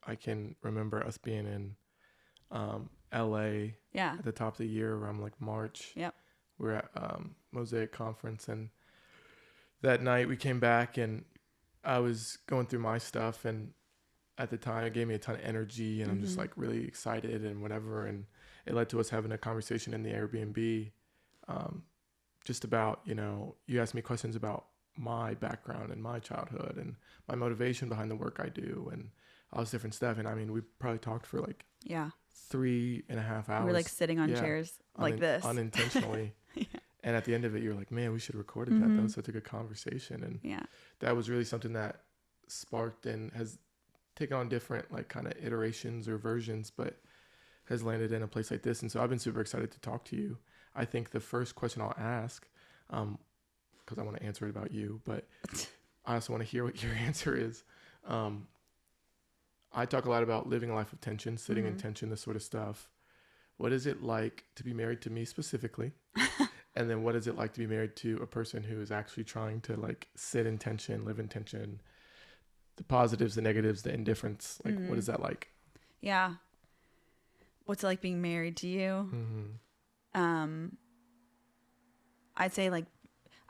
I can remember us being in LA at the top of the year around like March. Yep. We were at Mosaic Conference, and that night we came back and I was going through my stuff, and at the time it gave me a ton of energy, and I'm just like really excited and whatever, and it led to us having a conversation in the Airbnb just about, you asked me questions about my background and my childhood and my motivation behind the work I do and all this different stuff. And I mean, we probably talked for like 3.5 hours. We were like sitting on chairs like this. Unintentionally. And at the end of it, you're like, man, we should have recorded that. That was such a good conversation. And that was really something that sparked and has taken on different like kind of iterations or versions, but has landed in a place like this. And so I've been super excited to talk to you. I think the first question I'll ask, because I want to answer it about you, but I also want to hear what your answer is. I talk a lot about living a life of tension, sitting in tension, this sort of stuff. What is it like to be married to me specifically? And then what is it like to be married to a person who is actually trying to like sit in tension, live in tension, the positives, the negatives, the indifference? Like, what is that like? Yeah. What's it like being married to you? I'd say like,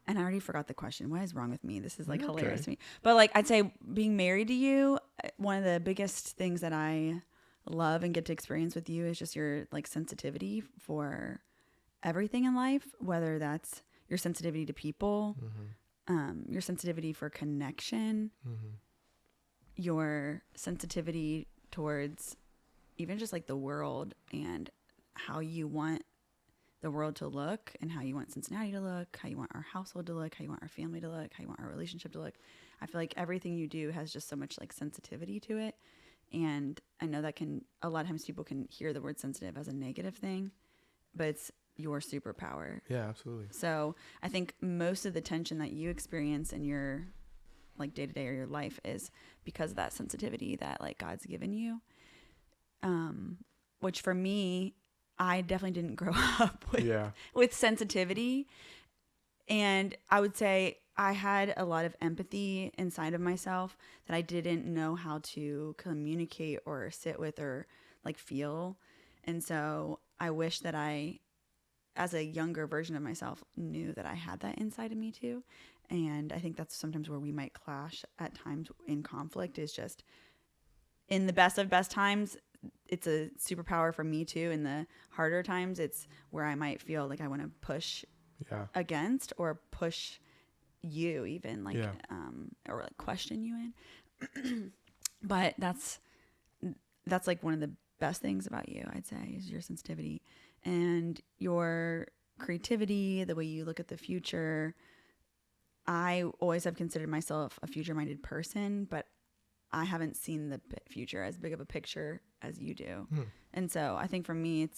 and I already forgot the question. What is wrong with me? This is like hilarious to me. But like, I'd say being married to you, one of the biggest things that I love and get to experience with you is just your like sensitivity for everything in life, whether that's your sensitivity to people, your sensitivity for connection, your sensitivity towards even just like the world and how you want the world to look and how you want Cincinnati to look, how you want our household to look, how you want our family to look, how you want our relationship to look. I feel like everything you do has just so much like sensitivity to it. And I know that a lot of times people can hear the word sensitive as a negative thing, but it's your superpower. Yeah, absolutely. So I think most of the tension that you experience in your like day to day or your life is because of that sensitivity that like God's given you. Which for me, I definitely didn't grow up with sensitivity. And I would say I had a lot of empathy inside of myself that I didn't know how to communicate or sit with or like feel. And so I wish that I, as a younger version of myself, knew that I had that inside of me too. And I think that's sometimes where we might clash at times in conflict, is just in the best of best times, it's a superpower for me too. In the harder times, it's where I might feel like I want to push against or push you even like, or like question you in. But that's like one of the best things about you, I'd say, is your sensitivity and your creativity, the way you look at the future. I always have considered myself a future-minded person, but I haven't seen the future as big of a picture as you do. And so I think for me,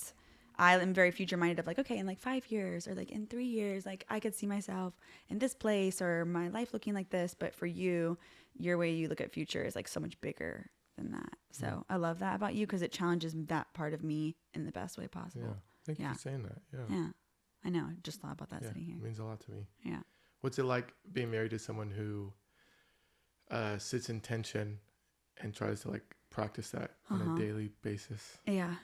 I am very future-minded of like, okay, in like 5 years or like in 3 years, like I could see myself in this place or my life looking like this. But for you, your way you look at future is like so much bigger than that. So I love that about you because it challenges that part of me in the best way possible. Yeah. Thank you for saying that. Yeah. I know. I just thought about that sitting here. It means a lot to me. Yeah. What's it like being married to someone who sits in tension and tries to like practice that on a daily basis? Yeah.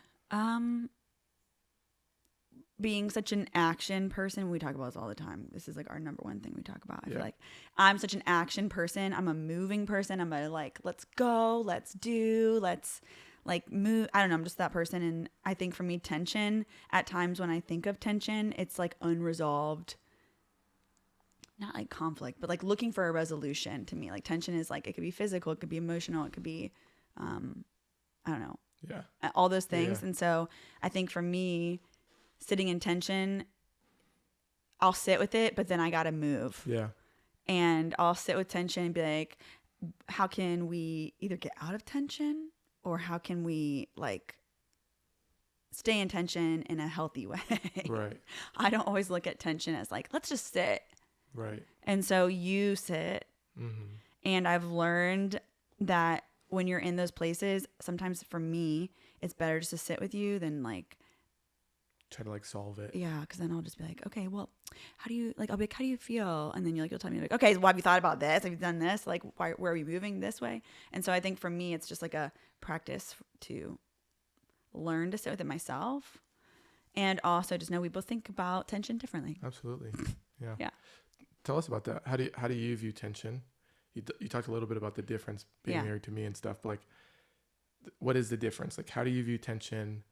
Being such an action person, we talk about this all the time. This is like our number one thing we talk about. I feel like I'm such an action person. I'm a moving person. I'm a like, let's go, let's do, let's like move. I don't know. I'm just that person. And I think for me, tension, at times when I think of tension, it's like unresolved, not like conflict, but like looking for a resolution to me. Like tension is like, it could be physical, it could be emotional, it could be, I don't know. Yeah. All those things. Yeah. And so I think for me, sitting in tension, I'll sit with it, but then I got to move. Yeah. And I'll sit with tension and be like, how can we either get out of tension or how can we like stay in tension in a healthy way? Right. I don't always look at tension as like, let's just sit. Right. And so you sit. Mm-hmm. And I've learned that when you're in those places, sometimes for me, it's better just to sit with you than like try to like solve it. Yeah, because then I'll just be like, okay, well, how do you like? I'll be like, how do you feel? And then you'll tell me like, okay, well, have you thought about this? Have you done this? Like, where are we moving this way? And so I think for me, it's just like a practice to learn to sit with it myself, and also just know we both think about tension differently. Absolutely, yeah. Yeah. Tell us about that. How do you view tension? You talked a little bit about the difference being married to me and stuff, but like, what is the difference? Like, how do you view tension?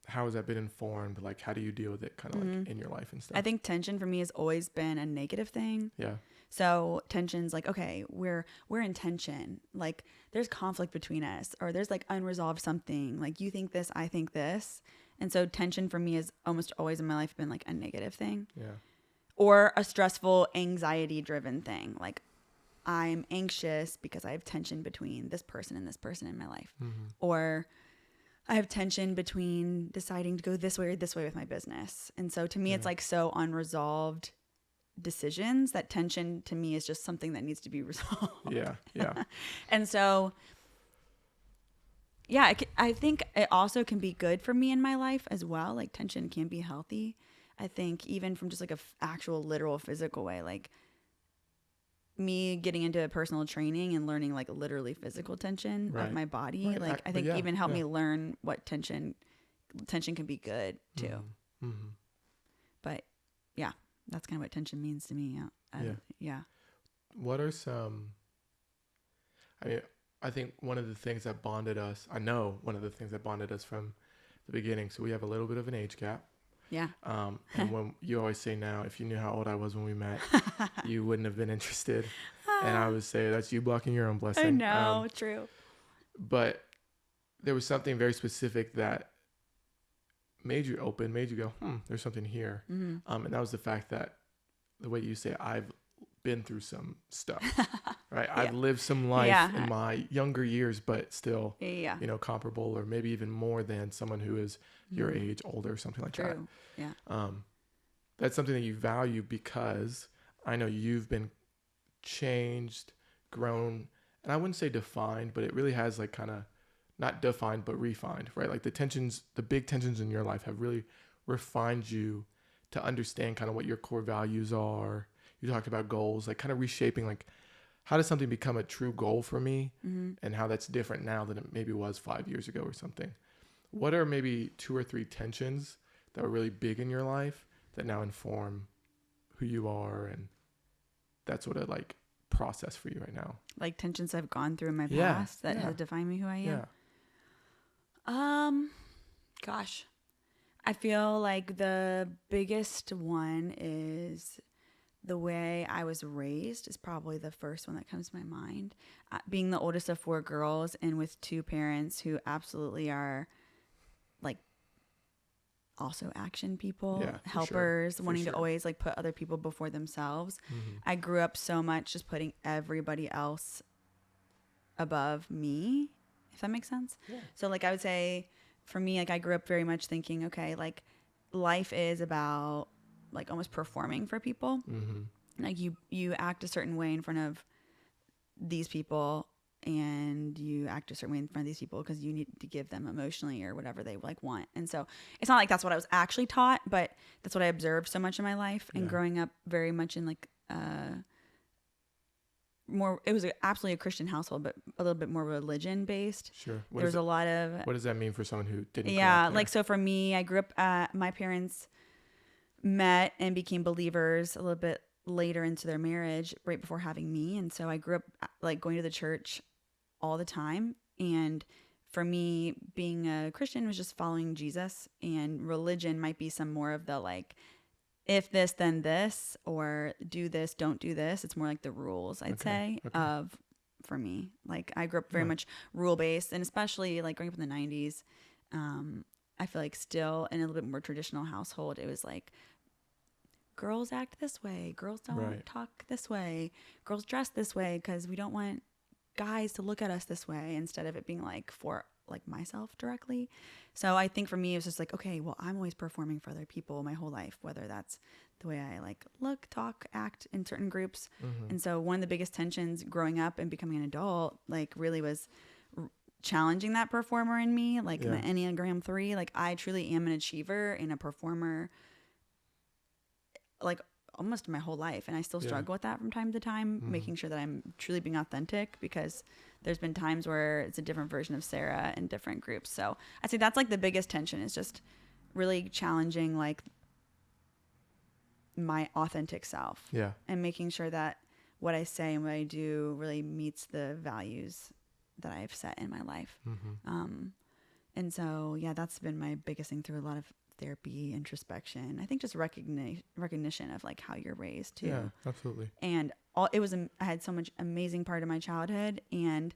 How has that been informed? Like, how do you deal with it kind of like in your life and stuff? I think tension for me has always been a negative thing. Yeah. So tension's like, okay, we're in tension. Like there's conflict between us, or there's like unresolved something. Like you think this, I think this. And so tension for me has almost always in my life been like a negative thing. Yeah. Or a stressful, anxiety driven thing. Like I'm anxious because I have tension between this person and this person in my life. Mm-hmm. Or I have tension between deciding to go this way or this way with my business. And so to me, it's like so unresolved decisions that tension to me is just something that needs to be resolved. Yeah. Yeah. And so, yeah, I think it also can be good for me in my life as well. Like tension can be healthy. I think even from just like a actual literal physical way, like me getting into personal training and learning like literally physical tension of my body, like I think even helped me learn what tension can be good too. Mm-hmm. Mm-hmm. But yeah, that's kind of what tension means to me. Yeah. What are some, I mean, I think one of the things that bonded us, I know one of the things that bonded us from the beginning. So we have a little bit of an age gap. Yeah. And when you always say now, if you knew how old I was when we met, you wouldn't have been interested. And I would say that's you blocking your own blessing. I know, true. But there was something very specific that made you open, made you go, there's something here. Mm-hmm. And that was the fact that the way you say, I've been through some stuff, right? I've lived some life in my younger years, but still, comparable or maybe even more than someone who is your age, older, or something like that. Yeah. That's something that you value because I know you've been changed, grown, and I wouldn't say defined, but it really has like kind of not defined, but refined, right? Like the big tensions in your life have really refined you to understand kind of what your core values are. You talked about goals, like kind of reshaping, like how does something become a true goal for me and how that's different now than it maybe was 5 years ago or something. What are maybe 2 or 3 tensions that were really big in your life that now inform who you are, and that's sort of like process for you right now? Like tensions I've gone through in my past that have defined me who I am. Yeah. Gosh, I feel like the biggest one is the way I was raised is probably the first one that comes to my mind. Being the oldest of 4 girls and with 2 parents who absolutely are like also action people, helpers, wanting to always like put other people before themselves. Mm-hmm. I grew up so much just putting everybody else above me, if that makes sense. Yeah. So like I would say for me, like I grew up very much thinking, okay, like life is about like almost performing for people. Mm-hmm. Like you act a certain way in front of these people, and you act a certain way in front of these people because you need to give them emotionally or whatever they like want. And so it's not like that's what I was actually taught, but that's what I observed so much in my life. And growing up very much in like more, it was absolutely a Christian household, but a little bit more religion based. Sure. There was a lot of. What does that mean for someone who didn't? Yeah, like so for me, I grew up. My parents met and became believers a little bit later into their marriage, right before having me, and so I grew up like going to the church all the time. And for me, being a Christian was just following Jesus, and religion might be some more of the like, if this, then this, or do this, don't do this. It's more like the rules, I'd say, of for me. Like I grew up very much rule based, and especially like growing up in the 90s, I feel like still in a little bit more traditional household, it was like girls act this way, girls don't talk this way, girls dress this way because we don't want guys to look at us this way, instead of it being like for like myself directly. So I think for me it was just like, okay, well, I'm always performing for other people my whole life, whether that's the way I like look, talk, act in certain groups. Mm-hmm. And so one of the biggest tensions growing up and becoming an adult like really was challenging that performer in me, like the Enneagram 3. Like I truly am an achiever and a performer, like almost my whole life. And I still struggle with that from time to time, making sure that I'm truly being authentic, because there's been times where it's a different version of Sarah in different groups. So I'd say that's like the biggest tension, is just really challenging like my authentic self. Yeah. And making sure that what I say and what I do really meets the values that I've set in my life. And so, yeah, that's been my biggest thing through a lot of therapy, introspection. I think just recognition of like how you're raised too. Yeah, absolutely. And I had so much amazing part of my childhood, and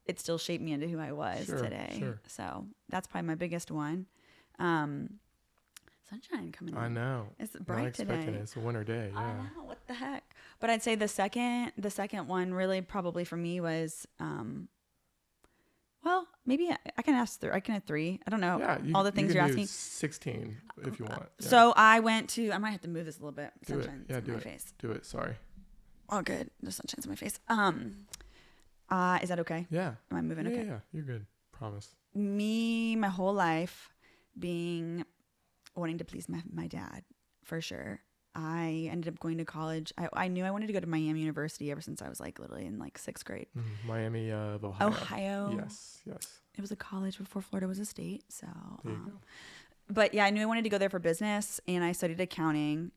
it still shaped me into who I was today. Sure. So that's probably my biggest one. Sunshine coming in. I know. It's bright today. It's a winter day. Yeah. I know. What the heck? But I'd say the second one really probably for me was, well, maybe I can ask. I can have 3. I don't know. Yeah, all the things you're asking. 16 if you want. Yeah. So I went to. I might have to move this a little bit. Sunshine's in my face. Do it. Sorry. Oh, good. The sunshine's in my face. Is that okay? Yeah. Am I moving? Okay. Yeah. You're good. Promise. Me, my whole life, wanting to please my dad, for sure. I ended up going to college. I knew I wanted to go to Miami University ever since I was like literally in like 6th grade. Miami of Ohio. Ohio. Yes. It was a college before Florida was a state. So, there you go. But yeah, I knew I wanted to go there for business, and I studied accounting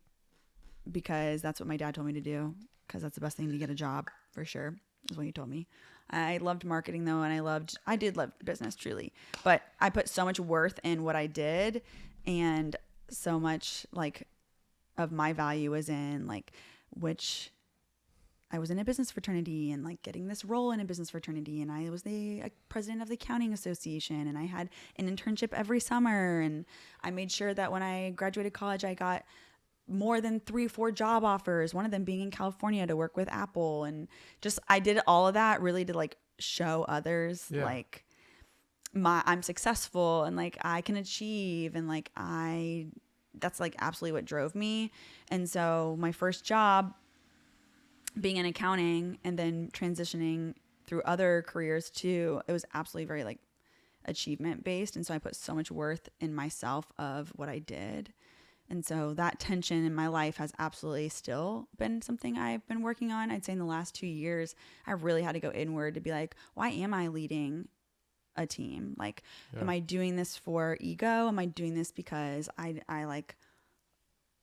because that's what my dad told me to do, because that's the best thing to get a job, for sure, is what he told me. I loved marketing though, and I did love business truly, but I put so much worth in what I did, and so much like of my value was in like which I was in a business fraternity and like getting this role in a business fraternity, and I was the president of the accounting association, and I had an internship every summer, and I made sure that when I graduated college I got more than 3-4 job offers, one of them being in California to work with Apple, and just I did all of that really to like show others like I'm successful and like I can achieve, and like that's like absolutely what drove me. And so my first job being in accounting and then transitioning through other careers too, it was absolutely very like achievement based. And so I put so much worth in myself of what I did. And so that tension in my life has absolutely still been something I've been working on. I'd say in the last 2 years, I really had to go inward to be like, why am I leading a team? Like, am I doing this for ego? Am I doing this because I like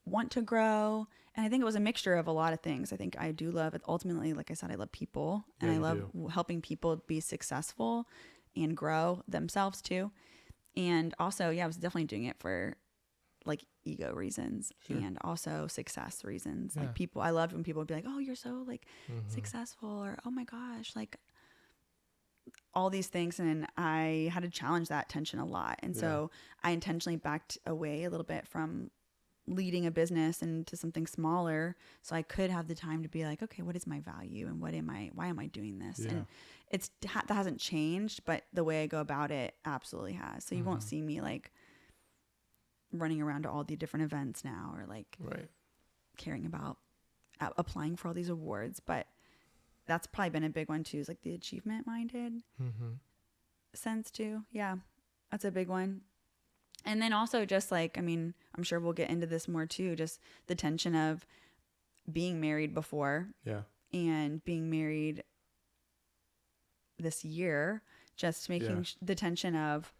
want to grow? And I think it was a mixture of a lot of things. I think I do love it. Ultimately, like I said, I love people, and I love helping people be successful and grow themselves too. And also, I was definitely doing it for like ego reasons and also success reasons. Like people, I loved when people would be like, oh, you're so like successful, or oh my gosh, like all these things. And I had to challenge that tension a lot. And so I intentionally backed away a little bit from leading a business into something smaller, so I could have the time to be like, okay, what is my value, and why am I doing this? And that hasn't changed, but the way I go about it absolutely has. So you won't see me like running around to all the different events now, or like caring about applying for all these awards. But that's probably been a big one too, is like the achievement minded sense too. Yeah, that's a big one. And then also just like, I mean, I'm sure we'll get into this more too, just the tension of being married before and being married this year, just making the tension of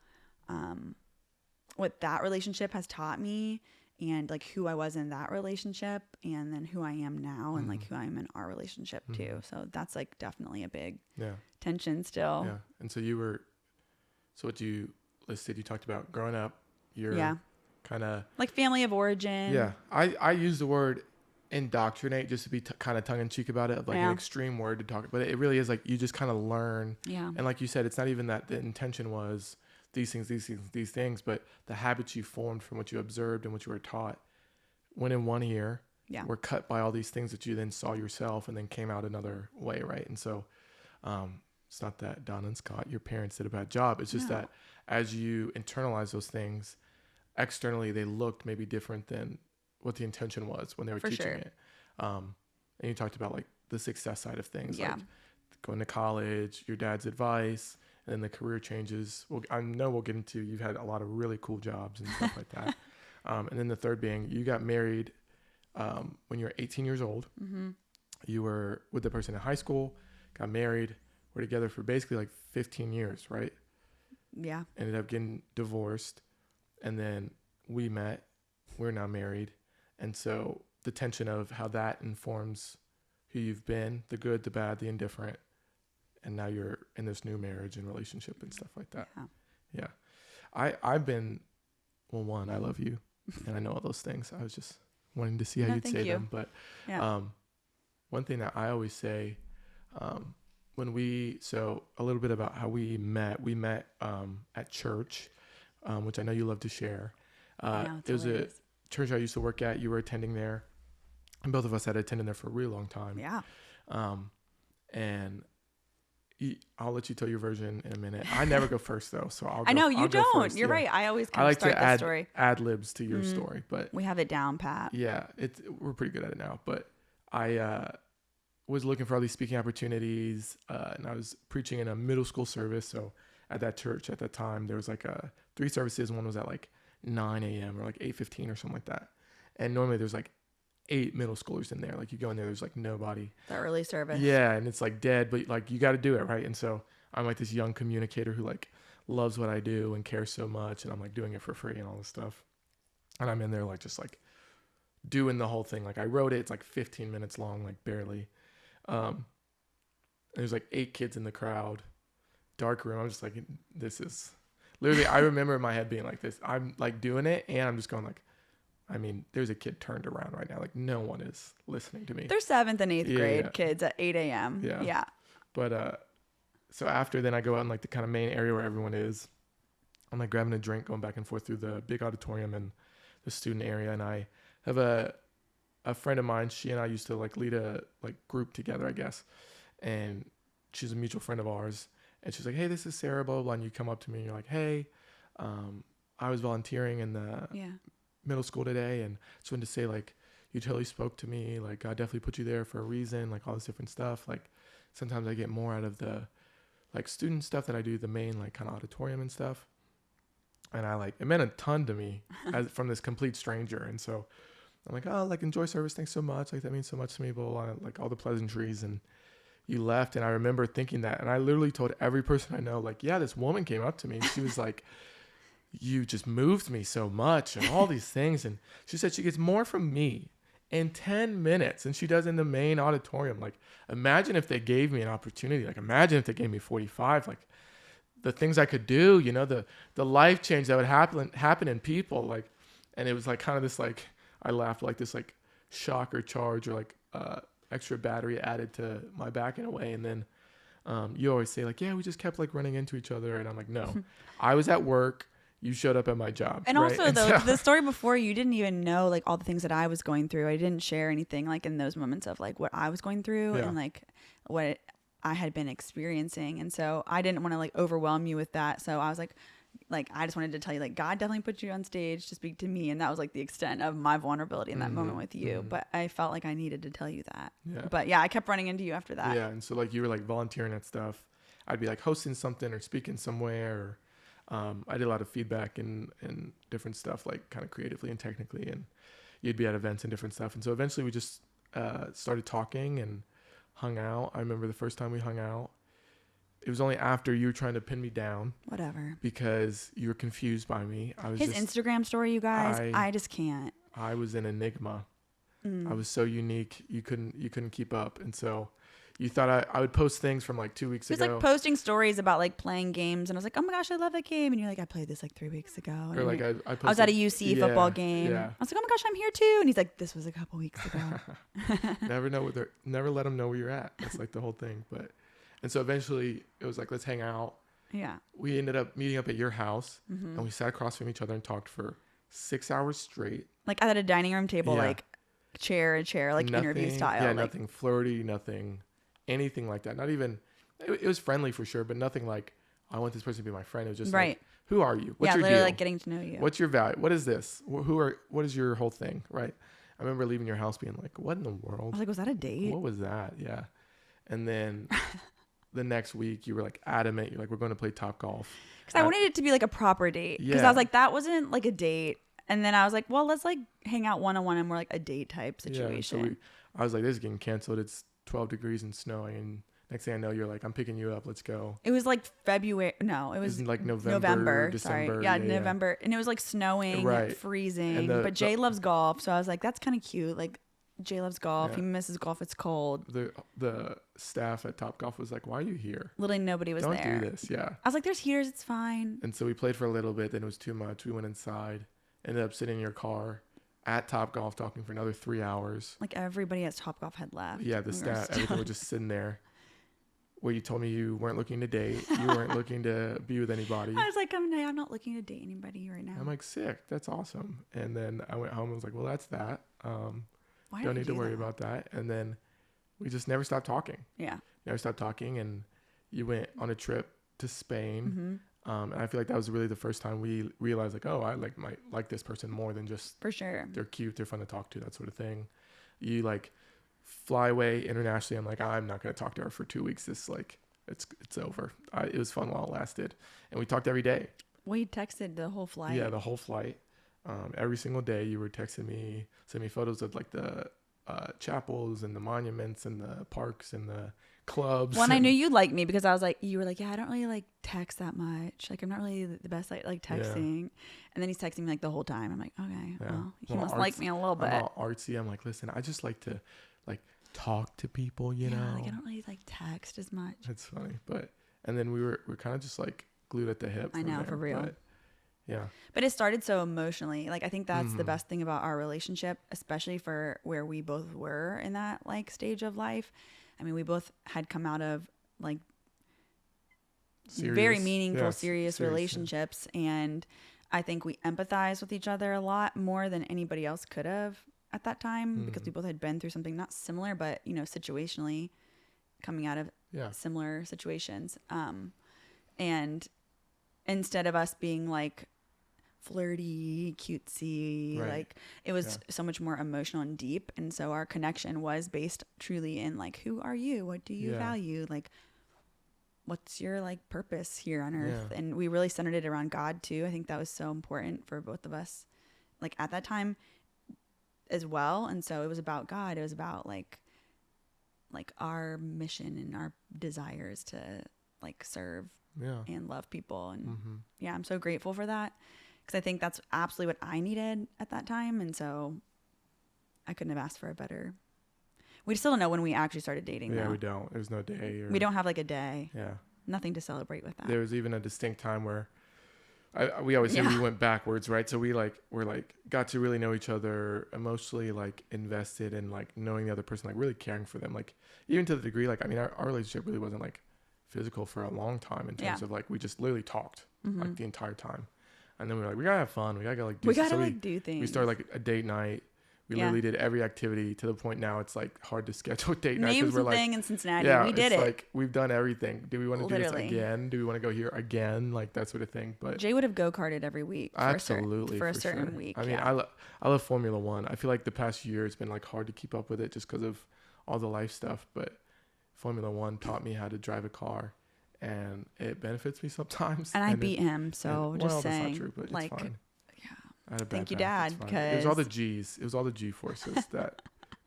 what that relationship has taught me, and like who I was in that relationship, and then who I am now, and like who I am in our relationship too. So that's like definitely a big tension still. Yeah. And so what you listed, you talked about growing up, you're kind of like family of origin. Yeah. I use the word indoctrinate just to be kind of tongue in cheek about it, of like an extreme word to talk, but it really is like you just kind of learn. Yeah. And like you said, it's not even that the intention was these things, but the habits you formed from what you observed and what you were taught went in one ear, were cut by all these things that you then saw yourself, and then came out another way, right? And so it's not that Don and Scott, your parents, did a bad job. It's just that as you internalize those things, externally they looked maybe different than what the intention was when they were teaching it. And you talked about like the success side of things, like going to college, your dad's advice, and then the career changes. Well, I know we'll get into, you've had a lot of really cool jobs and stuff like that. And then the third being, you got married when you were 18 years old. Mm-hmm. You were with the person in high school, got married, were together for basically like 15 years, right? Yeah. Ended up getting divorced, and then we met. We're now married. And so the tension of how that informs who you've been, the good, the bad, the indifferent, and now you're in this new marriage and relationship and stuff like that. Yeah. I've been, well, one, I love you, and I know all those things. I was just wanting to see how you'd say them. But one thing that I always say, so a little bit about how we met at church, which I know you love to share. It was a church I used to work at. You were attending there, and both of us had attended there for a really long time. Yeah. And I'll let you tell your version in a minute. I never go first though, so I'll you don't. First. You're right. I always kind of start the story. Ad libs to your story, but we have it down pat. Yeah, we're pretty good at it now. But I was looking for all these speaking opportunities, and I was preaching in a middle school service. So at that church at that time, there was like 3 services. One was at like 9 a.m. or like 8:15 or something like that. And normally there's like 8 middle schoolers in there. Like you go in there, there's like nobody. The early service. Yeah, and it's like dead, but like you got to do it, right? And so I'm like this young communicator who like loves what I do and cares so much, and I'm like doing it for free and all this stuff. And I'm in there like just like doing the whole thing. Like I wrote it. It's like 15 minutes long, like barely. There's like 8 kids in the crowd, dark room. I'm just like, this is literally. I remember in my head being like this. I'm like doing it, and I'm just going like, I mean, there's a kid turned around right now. Like no one is listening to me. They're 7th and 8th grade kids at 8 a.m. Yeah. But so after then I go out in like the kind of main area where everyone is. I'm like grabbing a drink, going back and forth through the big auditorium and the student area. And I have a friend of mine. She and I used to like lead a like group together, I guess. And she's a mutual friend of ours. And she's like, hey, this is Sarah, blah, blah, blah. And you come up to me and you're like, hey, I was volunteering in the middle school today, and just wanted to say like you totally spoke to me, like God definitely put you there for a reason, like all this different stuff. Like sometimes I get more out of the like student stuff than I do the main like kind of auditorium and stuff. And I like, it meant a ton to me as from this complete stranger. And so I'm like, oh, like enjoy service, thanks so much, like that means so much to me, blah, blah, blah, like all the pleasantries. And you left, and I remember thinking that, and I literally told every person I know, like, yeah, this woman came up to me, she was like, you just moved me so much and all these things. And she said she gets more from me in 10 minutes than she does in the main auditorium. Like, imagine if they gave me an opportunity. Like, imagine if they gave me 45, like the things I could do, you know, the life change that would happen in people. Like, and it was like kind of this, like, I laughed like this, like shock or charge or like extra battery added to my back in a way. And then you always say like, yeah, we just kept like running into each other. And I'm like, no, I was at work. You showed up at my job. And right? Also, though, the story before, you didn't even know, like, all the things that I was going through. I didn't share anything, like, in those moments of, like, what I was going through and, like, what I had been experiencing. And so I didn't want to, like, overwhelm you with that. So I was like, I just wanted to tell you, like, God definitely put you on stage to speak to me. And that was, like, the extent of my vulnerability in that moment with you. Mm-hmm. But I felt like I needed to tell you that. Yeah. But, yeah, I kept running into you after that. Yeah, and so, like, you were, like, volunteering at stuff. I'd be, like, hosting something or speaking somewhere or I did a lot of feedback and different stuff, like kind of creatively and technically, and you'd be at events and different stuff. And so eventually we just started talking and hung out. I remember the first time we hung out, it was only after you were trying to pin me down. Whatever. Because you were confused by me. I was His Instagram story, you guys, I just can't. I was an enigma. I was so unique. You couldn't keep up. And so you thought I would post things from like 2 weeks ago. He was like posting stories about like playing games, and I was like, oh my gosh, I love that game. And you're like, I played this like 3 weeks ago. And or like I was at a UC football game. Yeah. I was like, oh my gosh, I'm here too. And he's like, this was a couple weeks ago. Never let them know where you're at. That's like the whole thing. And so eventually it was like, let's hang out. Yeah. We ended up meeting up at your house, and we sat across from each other and talked for 6 hours straight. Like at a dining room table, like chair, like nothing, interview style. Yeah, like, nothing flirty, nothing. Anything like that. Not even, it was friendly for sure, but nothing like, I want this person to be my friend. It was just like, who are you? What's your literally deal? Like getting to know you. What's your value? What is this? What is your whole thing? Right. I remember leaving your house being like, what in the world? I was like, was that a date? What was that? Yeah. And then the next week you were like adamant. You're like, we're going to play Topgolf. Because I wanted it to be like a proper date. Because I was like, that wasn't like a date. And then I was like, well, let's like hang out one-on-one and more like a date type situation. Yeah, so I was like, this is getting canceled. It's 12 degrees and snowing. And next thing I know, you're like, I'm picking you up. Let's go. It was like February. No, it was like November, December. Sorry. Yeah, November. And it was like snowing, freezing. But Jay loves golf. So I was like, that's kind of cute. Like, Jay loves golf. Yeah. He misses golf. It's cold. The staff at Topgolf was like, why are you here? Literally nobody was there. Don't do this. Yeah. I was like, there's heaters. It's fine. And so we played for a little bit. Then it was too much. We went inside. Ended up sitting in your car at Topgolf talking for another 3 hours. Like everybody at Topgolf had left. Yeah, the staff, everything was just sitting there. Where you told me you weren't looking to date. You weren't looking to be with anybody. I was like, I'm not looking to date anybody right now. I'm like, sick. That's awesome. And then I went home and was like, well, that's that. Why don't need to worry about that. And then we just never stopped talking. Yeah. Never stopped talking. And you went on a trip to Spain. Mm-hmm. And I feel like that was really the first time we realized like, oh, I might like this person more than just for sure. They're cute, they're fun to talk to, that sort of thing. You like fly away internationally. I'm like, I'm not going to talk to her for 2 weeks. This like, it's over. It was fun while it lasted. And we talked every day. We texted the whole flight. Yeah, the whole flight. Every single day you were texting me, sending me photos of like the chapels and the monuments and the parks and the clubs. Well, and I knew you'd like me because I was like, you were like, yeah, I don't really like text that much. Like, I'm not really the best at like texting. Yeah. And then he's texting me like the whole time. I'm like, okay, well, he must like me a little bit. I'm all artsy. I'm like, listen, I just like to like talk to people, you know? Like I don't really like text as much. It's funny. And then we're kind of just like glued at the hip. I know, for real. Yeah. But it started so emotionally. Like, I think that's the best thing about our relationship, especially for where we both were in that like stage of life. I mean, we both had come out of like very meaningful, serious relationships. Yeah. And I think we empathized with each other a lot more than anybody else could have at that time because we both had been through something not similar, but, you know, situationally coming out of similar situations. And instead of us being like flirty, cutesy, like it was so much more emotional and deep. And so our connection was based truly in like, who are you? What do you value? Like, what's your like purpose here on earth? And we really centered it around God too. I think that was so important for both of us, like at that time as well. And so it was about God. It was about like our mission and our desires to like serve and love people. And I'm so grateful for that. Because I think that's absolutely what I needed at that time. And so I couldn't have asked for a better. We still don't know when we actually started dating. Yeah, we don't. There's no day. We don't have like a day. Yeah. Nothing to celebrate with that. There was even a distinct time where we always say we went backwards, right? So we're got to really know each other, emotionally like invested in like knowing the other person, like really caring for them. Like even to the degree, like, I mean, our relationship really wasn't like physical for a long time in terms of like, we just literally talked like the entire time. And then we were like, we gotta have fun. We gotta go like do things. We started like a date night. We literally did every activity to the point now it's like hard to schedule a date night because we're like in Cincinnati. We did it. Like we've done everything. Do we want to do this again? Do we want to go here again? Like that sort of thing. But Jay would have go-karted every week. Absolutely, for a certain week. I mean, I love Formula One. I feel like the past year it's been like hard to keep up with it just because of all the life stuff. But Formula One taught me how to drive a car. And it benefits me sometimes. And I beat him, so just saying. That's not true, but like, it's fine. Yeah. Thank you, Dad, because it was all the G's. It was all the G forces that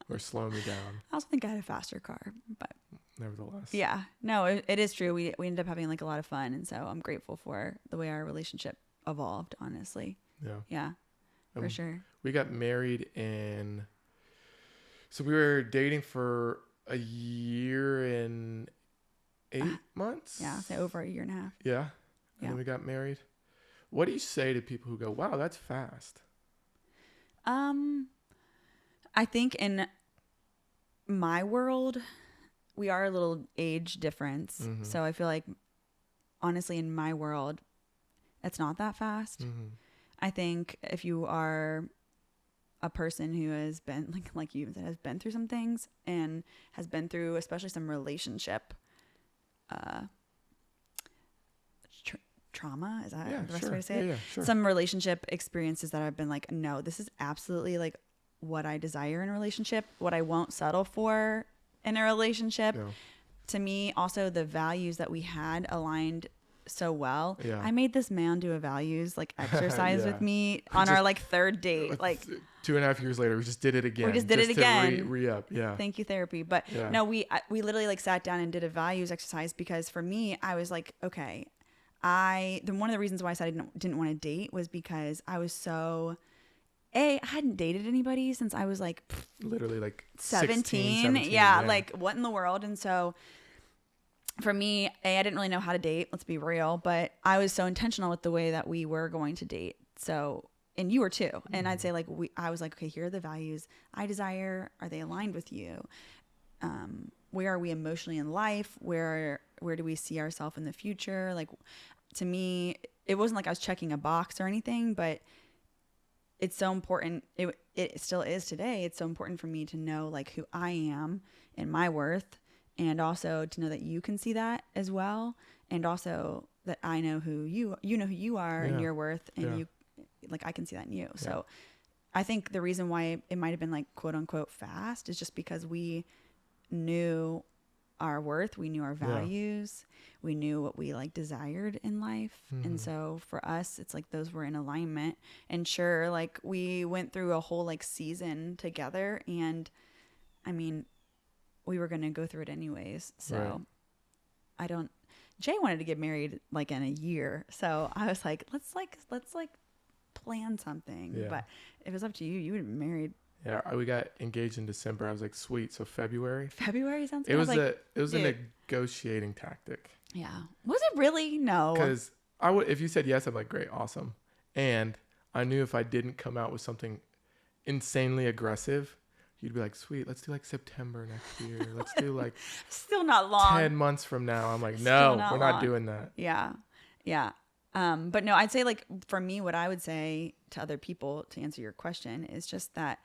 were slowing me down. I also think I had a faster car, but nevertheless. Yeah. No, it is true. We ended up having like a lot of fun, and so I'm grateful for the way our relationship evolved, honestly. Yeah. Yeah. For sure. We got married so we were dating for a year and 8 months? Yeah, so over a year and a half. Yeah. And then we got married. What do you say to people who go, wow, that's fast? I think in my world, we are a little age difference. Mm-hmm. So I feel like, honestly, in my world, it's not that fast. Mm-hmm. I think if you are a person who has been, like you said, has been through some things and has been through especially some relationship trauma, is that the best way to say it? Yeah, sure. Some relationship experiences that I've been like, no, this is absolutely like what I desire in a relationship, what I won't settle for in a relationship. to me, also the values that we had aligned so well. Yeah. I made this man do a values like exercise with me on just, our like third date. Like 2.5 years later, we just did it again. We just did it again. To re-up. Yeah. Thank you, therapy. But no, we literally like sat down and did a values exercise because for me, I was like, okay, one of the reasons why I said I didn't want to date was because I was so. I hadn't dated anybody since I was like literally like 17. Yeah, like what in the world? And so for me, I didn't really know how to date, let's be real, but I was so intentional with the way that we were going to date. So, and you were too. And I'd say like I was like, okay, here are the values I desire. Are they aligned with you? Where are we emotionally in life? Where do we see ourselves in the future? Like to me, it wasn't like I was checking a box or anything, but it's so important. It still is today. It's so important for me to know like who I am and my worth, and also to know that you can see that as well, and also that I know who you know who you are and your worth, and you like I can see that in you. So I think the reason why it might have been like quote unquote fast is just because we knew our worth, we knew our values, we knew what we like desired in life. And so for us, it's like those were in alignment. And sure, like we went through a whole like season together, and I mean, we were going to go through it anyways. So Jay wanted to get married like in a year. So I was like, let's plan something. Yeah. But if it was up to you, you would have been married. Yeah, we got engaged in December. I was like, sweet. So February sounds good. It was a negotiating tactic. Yeah. Was it really? No. Because if you said yes, I'm like, great, awesome. And I knew if I didn't come out with something insanely aggressive, you'd be like, sweet, let's do like September next year. Let's do like still not long. 10 months from now. I'm like, no, we're not doing that. Yeah. Yeah. But no, I'd say like for me, what I would say to other people to answer your question is just that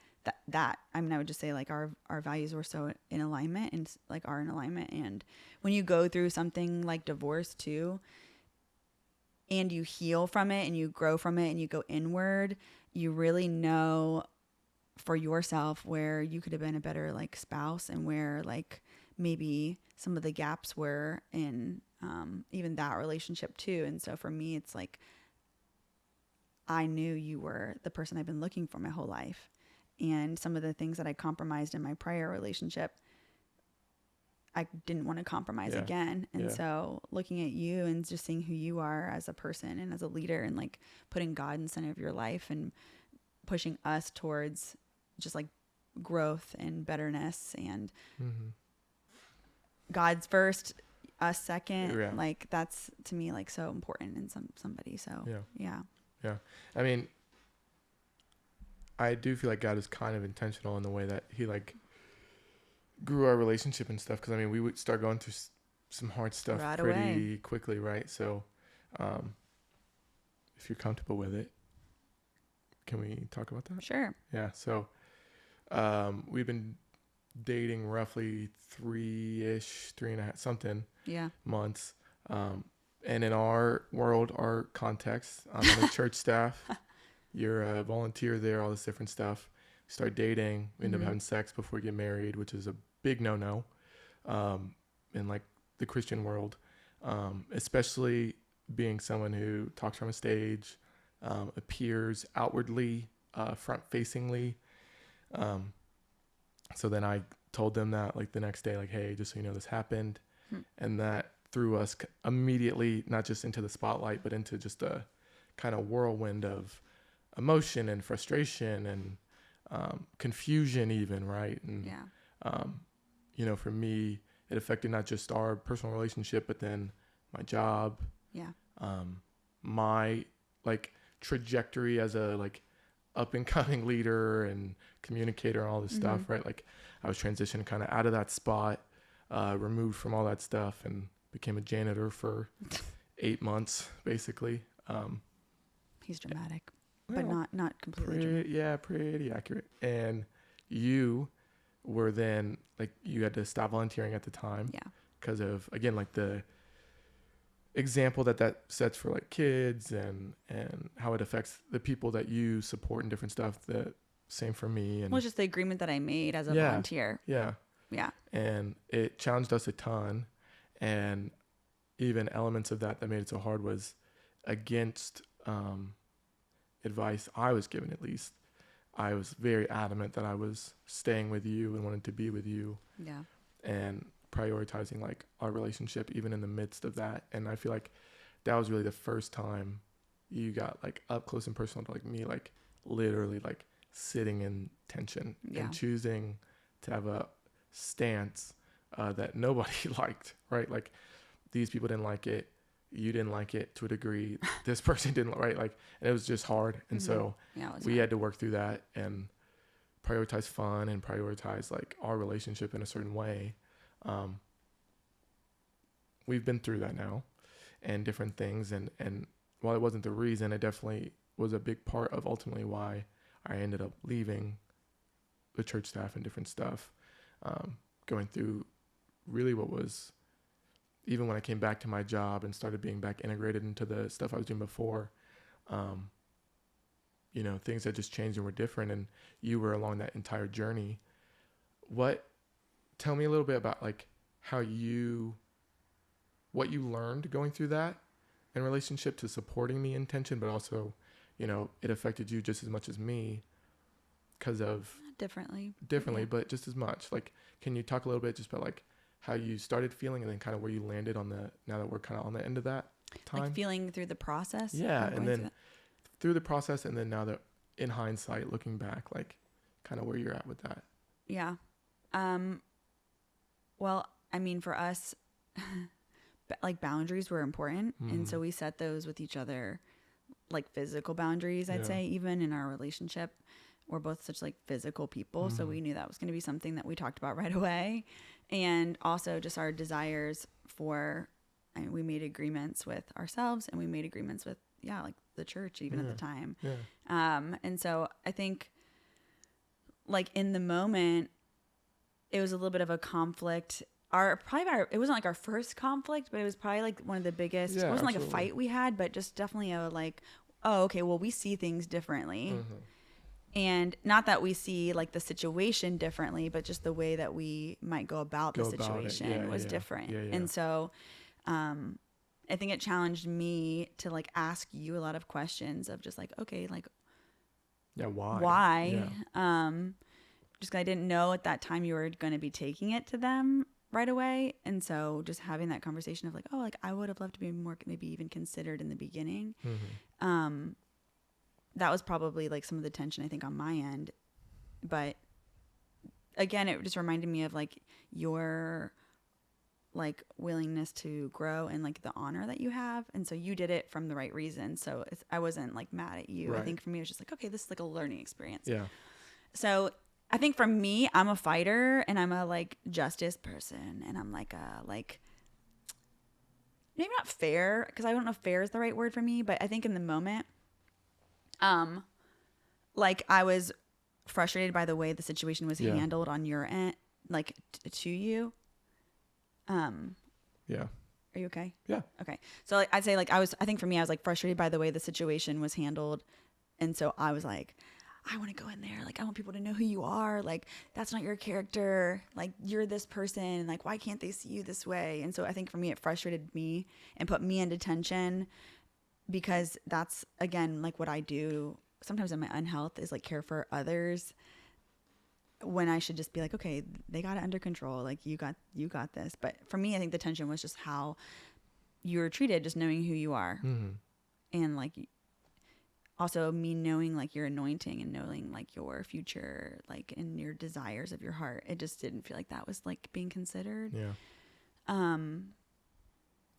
I mean, I would just say like our values were so in alignment and like are in alignment. And when you go through something like divorce too, and you heal from it and you grow from it and you go inward, you really know for yourself where you could have been a better like spouse and where like maybe some of the gaps were in even that relationship too. And so for me, it's like, I knew you were the person I've been looking for my whole life. And some of the things that I compromised in my prior relationship, I didn't want to compromise again. And so looking at you and just seeing who you are as a person and as a leader, and like putting God in the center of your life and pushing us towards just like growth and betterness and God's first, us second, like that's to me like so important in somebody. So yeah. I mean, I do feel like God is kind of intentional in the way that he like grew our relationship and stuff. Cause I mean, we would start going through some hard stuff pretty quickly. Right. So, if you're comfortable with it, can we talk about that? Sure. Yeah. So, we've been dating roughly 3.5 something months. And in our world, our context, I'm on the church staff. You're a volunteer there, all this different stuff. We start dating, we end up having sex before we get married, which is a big no-no in like the Christian world, especially being someone who talks from a stage, appears outwardly, front-facingly. So then I told them that like the next day, like, hey, just so you know, this happened. And that threw us immediately, not just into the spotlight, but into just a kind of whirlwind of emotion and frustration and confusion even, right? And you know, for me, it affected not just our personal relationship, but then my job, my like trajectory as a like up and coming leader and communicator and all this stuff, right? Like I was transitioning kind of out of that spot, removed from all that stuff, and became a janitor for 8 months basically. He's dramatic. But not completely. Pretty accurate. And you were then like, you had to stop volunteering at the time. Yeah. Because of, again, like the example that sets for like kids and how it affects the people that you support and different stuff. The same for me. And well, just the agreement that I made as a volunteer. Yeah. Yeah. And it challenged us a ton. And even elements of that made it so hard was against advice I was given, at least. I was very adamant that I was staying with you and wanted to be with you. Yeah. And prioritizing like our relationship even in the midst of that. And I feel like that was really the first time you got like up close and personal to like me, like literally like sitting in tension and choosing to have a stance that nobody liked, right? Like these people didn't like it. You didn't like it to a degree. This person didn't, right? Like, and it was just hard. And so we had to work through that and prioritize fun and prioritize like our relationship in a certain way. We've been through that now and different things. And while it wasn't the reason, it definitely was a big part of ultimately why I ended up leaving the church staff and different stuff, going through really what was, even when I came back to my job and started being back integrated into the stuff I was doing before, you know, things had just changed and were different, and you were along that entire journey. Tell me a little bit about like what you learned going through that in relationship to supporting me in tension, but also, you know, it affected you just as much as me because of differently, but just as much. Like, can you talk a little bit just about like how you started feeling and then kind of where you landed now that we're kind of on the end of that time? Like feeling through the process? Yeah, and then through the process, and then now that in hindsight, looking back, like kind of where you're at with that. Yeah. Well, I mean, for us, like boundaries were important. And so we set those with each other, like physical boundaries, I'd say, even in our relationship. We're both such like physical people. So we knew that was going to be something that we talked about right away. And also just our desires we made agreements with ourselves, and we made agreements with, like the church even at the time. Yeah. And so I think like in the moment, it was a little bit of a conflict. It wasn't like our first conflict, but it was probably like one of the biggest. It wasn't like a fight we had, but just definitely a like, oh, okay, well, we see things differently. And not that we see like the situation differently, but just the way that we might go about the situation was different. And so I think it challenged me to like ask you a lot of questions of just like, okay, like, why? Just 'cause I didn't know at that time you were going to be taking it to them right away. And so just having that conversation of like, oh, like I would have loved to be more, maybe even considered in the beginning. That was probably like some of the tension I think on my end. But again, it just reminded me of like your like willingness to grow and like the honor that you have. And so you did it from the right reason. So I wasn't like mad at you. Right. I think for me, it was just like, okay, this is like a learning experience. Yeah. So I think for me, I'm a fighter and I'm a like justice person, and I'm like maybe not fair, because I don't know if fair is the right word for me, but I think in the moment, like I was frustrated by the way the situation was handled on your end, like to you. Yeah. Are you okay? Yeah. Okay. So like, I'd say like I think for me, I was like frustrated by the way the situation was handled. And so I was like, I want to go in there. Like, I want people to know who you are. Like, that's not your character. Like, you're this person. Like, why can't they see you this way? And so I think for me, it frustrated me and put me into tension, because that's, again, like what I do sometimes in my unhealth is like care for others, when I should just be like, okay, they got it under control. Like, you got this. But for me, I think the tension was just how you were treated, just knowing who you are. And like, also me knowing like your anointing and knowing like your future, like in your desires of your heart. It just didn't feel like that was like being considered. Yeah.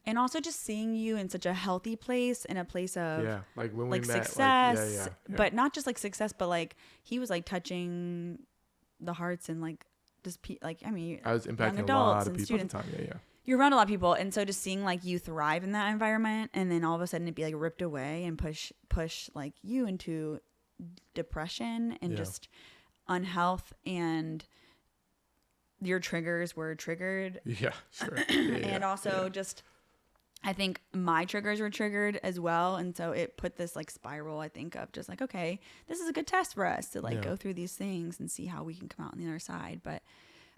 And also just seeing you in such a healthy place, in a place of like when we met, success, but not just like success, but like he was like touching the hearts and like just I mean, I was impacting a lot of people at the time. Yeah. You're around a lot of people, and so just seeing like you thrive in that environment, and then all of a sudden it'd be like ripped away and push like you into depression and just unhealth, and your triggers were triggered. Yeah, sure. And also just, I think my triggers were triggered as well, and so it put this like spiral, I think, of just like, okay, this is a good test for us to like go through these things and see how we can come out on the other side. But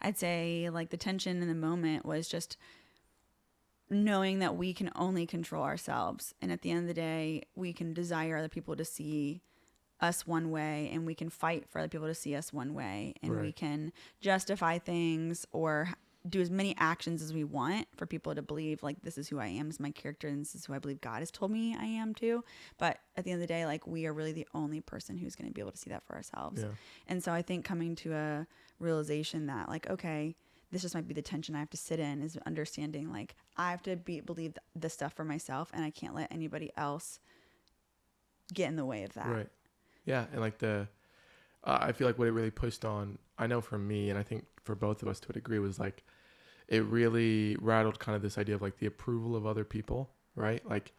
I'd say like the tension in the moment was just knowing that we can only control ourselves. And at the end of the day, we can desire other people to see us one way, and we can fight for other people to see us one way, and we can justify things or do as many actions as we want for people to believe like this is who I am, this is my character, and this is who I believe God has told me I am too. But at the end of the day, like, we are really the only person who's going to be able to see that for ourselves. Yeah. And so I think coming to a realization that, like, okay, this just might be the tension I have to sit in, is understanding like I have to believe this stuff for myself, and I can't let anybody else get in the way of that. Right. Yeah. And like I feel like what it really pushed on, I know for me, and I think for both of us to a degree, was like, it really rattled kind of this idea of like the approval of other people, right? Like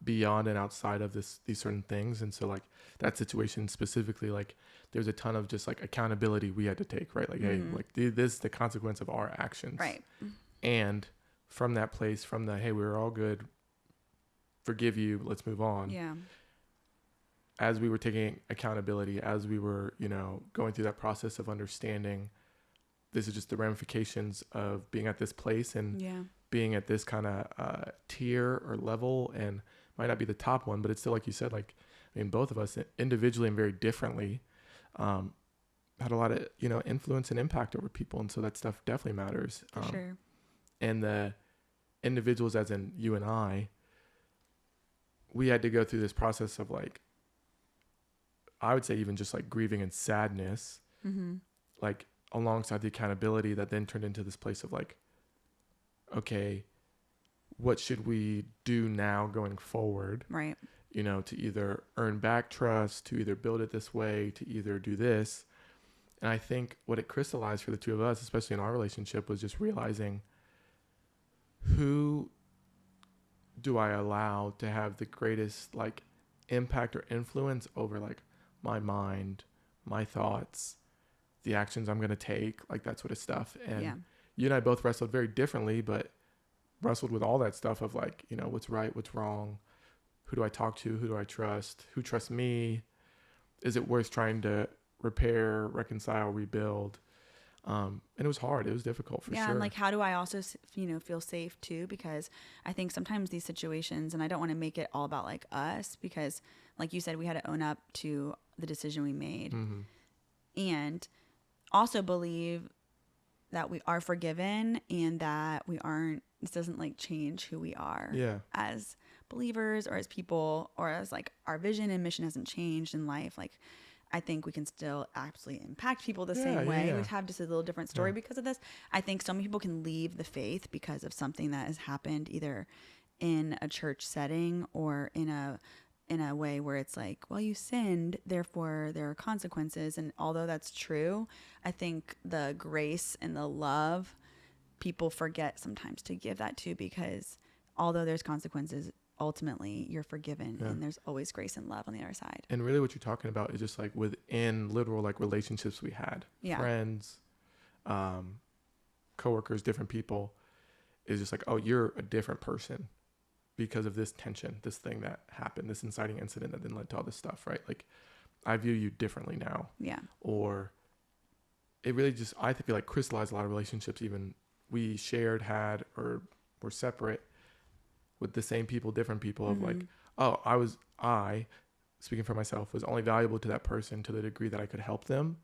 beyond and outside of these certain things. And so like that situation specifically, like there's a ton of just like accountability we had to take, right? Like, hey, like this is the consequence of our actions. Right. And from that place, from the, hey, we're all good, forgive you, let's move on. Yeah. As we were taking accountability, as we were, going through that process of understanding this is just the ramifications of being at this place and being at this kind of tier or level, and might not be the top one, but it's still, like you said, like, I mean, both of us individually and very differently had a lot of, influence and impact over people. And so that stuff definitely matters. For sure. And the individuals, as in you and I, we had to go through this process of like, I would say even just like grieving and sadness, like alongside the accountability that then turned into this place of like, okay, what should we do now going forward? Right. To either earn back trust, to either build it this way, to either do this. And I think what it crystallized for the two of us, especially in our relationship, was just realizing, who do I allow to have the greatest like impact or influence over like my mind, my thoughts, the actions I'm going to take, like that sort of stuff. And you and I both wrestled very differently, but wrestled with all that stuff of like, what's right, what's wrong, who do I talk to, who do I trust, who trusts me, is it worth trying to repair, reconcile, rebuild? And it was hard. It was difficult for sure. Yeah, and like, how do I also, feel safe too? Because I think sometimes these situations, and I don't want to make it all about like us, because like you said, we had to own up to the decision we made, and also believe that we are forgiven and that we aren't, this doesn't like change who we are as believers or as people, or as like our vision and mission hasn't changed in life. Like, I think we can still absolutely impact people the same way. Yeah. We have just a little different story because of this. I think so many people can leave the faith because of something that has happened either in a church setting or in a way where it's like, well, you sinned, therefore there are consequences. And although that's true, I think the grace and the love, people forget sometimes to give that to, because although there's consequences, ultimately you're forgiven, and there's always grace and love on the other side. And really what you're talking about is just like within literal like relationships we had, friends, coworkers, different people, is just like, oh, you're a different person because of this tension, this thing that happened, this inciting incident that then led to all this stuff, right? Like, I view you differently now. Yeah. Or it really just, I feel like, crystallized a lot of relationships even we shared, had, or were separate with the same people, different people, of like, oh, I, speaking for myself, was only valuable to that person to the degree that I could help them.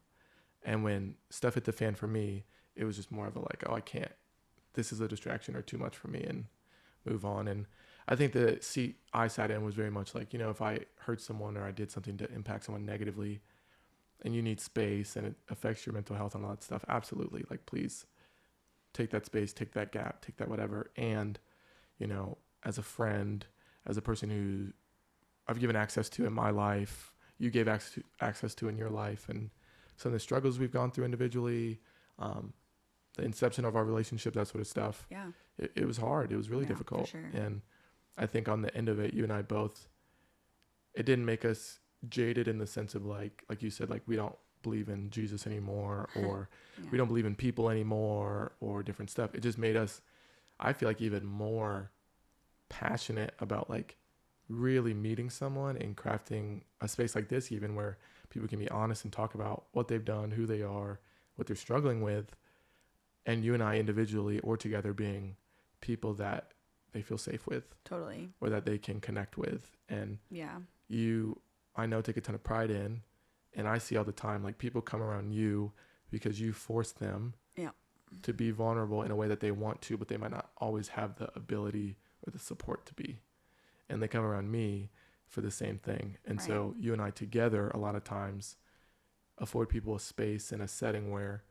And when stuff hit the fan for me, it was just more of a like, oh, I can't, this is a distraction or too much for me, and move on. And I think the seat I sat in was very much like, if I hurt someone or I did something to impact someone negatively and you need space and it affects your mental health and all that stuff, absolutely. Like, please take that space, take that gap, take that whatever. And, as a friend, as a person who I've given access to in my life, you gave access to in your life, and some of the struggles we've gone through individually, the inception of our relationship, that sort of stuff. Yeah. It was hard. It was really difficult. For sure. And I think on the end of it, you and I both, it didn't make us jaded in the sense of like you said, like, we don't believe in Jesus anymore, or we don't believe in people anymore, or different stuff. It just made us, I feel like, even more passionate about like really meeting someone and crafting a space like this, even where people can be honest and talk about what they've done, who they are, what they're struggling with. And you and I individually or together being people that they feel safe with. Totally. Or that they can connect with. And yeah, I know, take a ton of pride in, and I see all the time, like, people come around you because you force them to be vulnerable in a way that they want to, but they might not always have the ability or the support to be. And they come around me for the same thing. And so you and I together a lot of times afford people a space and a setting where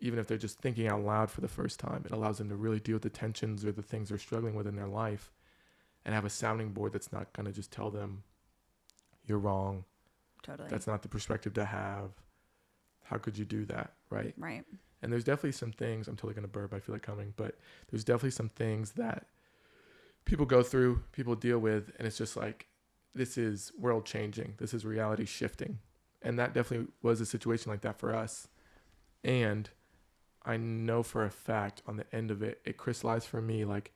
even if they're just thinking out loud for the first time, it allows them to really deal with the tensions or the things they're struggling with in their life and have a sounding board that's not going to just tell them you're wrong. Totally. That's not the perspective to have. How could you do that? Right. Right. And there's definitely some things, I'm totally going to burp, I feel like coming, but there's definitely some things that people go through, people deal with, and it's just like, this is world changing. This is reality shifting. And that definitely was a situation like that for us. And I know for a fact on the end of it, it crystallized for me, like,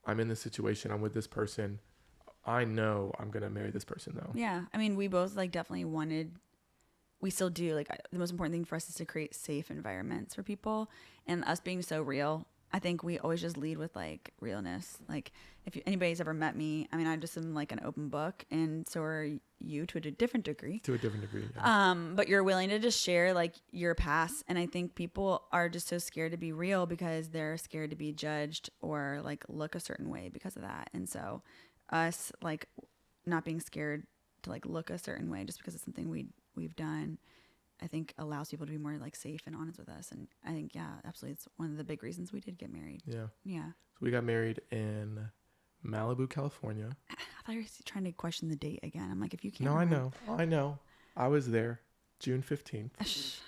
I'm in this situation, I'm with this person. I know I'm going to marry this person though. Yeah. I mean, we both like definitely we still do, like, the most important thing for us is to create safe environments for people, and us being so real. I think we always just lead with like realness. Like, if anybody's ever met me, I mean, I just am like an open book, and so are you to a different degree. Yeah. But you're willing to just share like your past, and I think people are just so scared to be real because they're scared to be judged or like look a certain way because of that. And so us like not being scared to like look a certain way just because it's something we've done, I think allows people to be more like safe and honest with us. And I think, yeah, absolutely. It's one of the big reasons we did get married. Yeah. Yeah. So we got married in Malibu, California. I thought you were trying to question the date again. I'm like, if you can't. No, I know. I was there June 15th.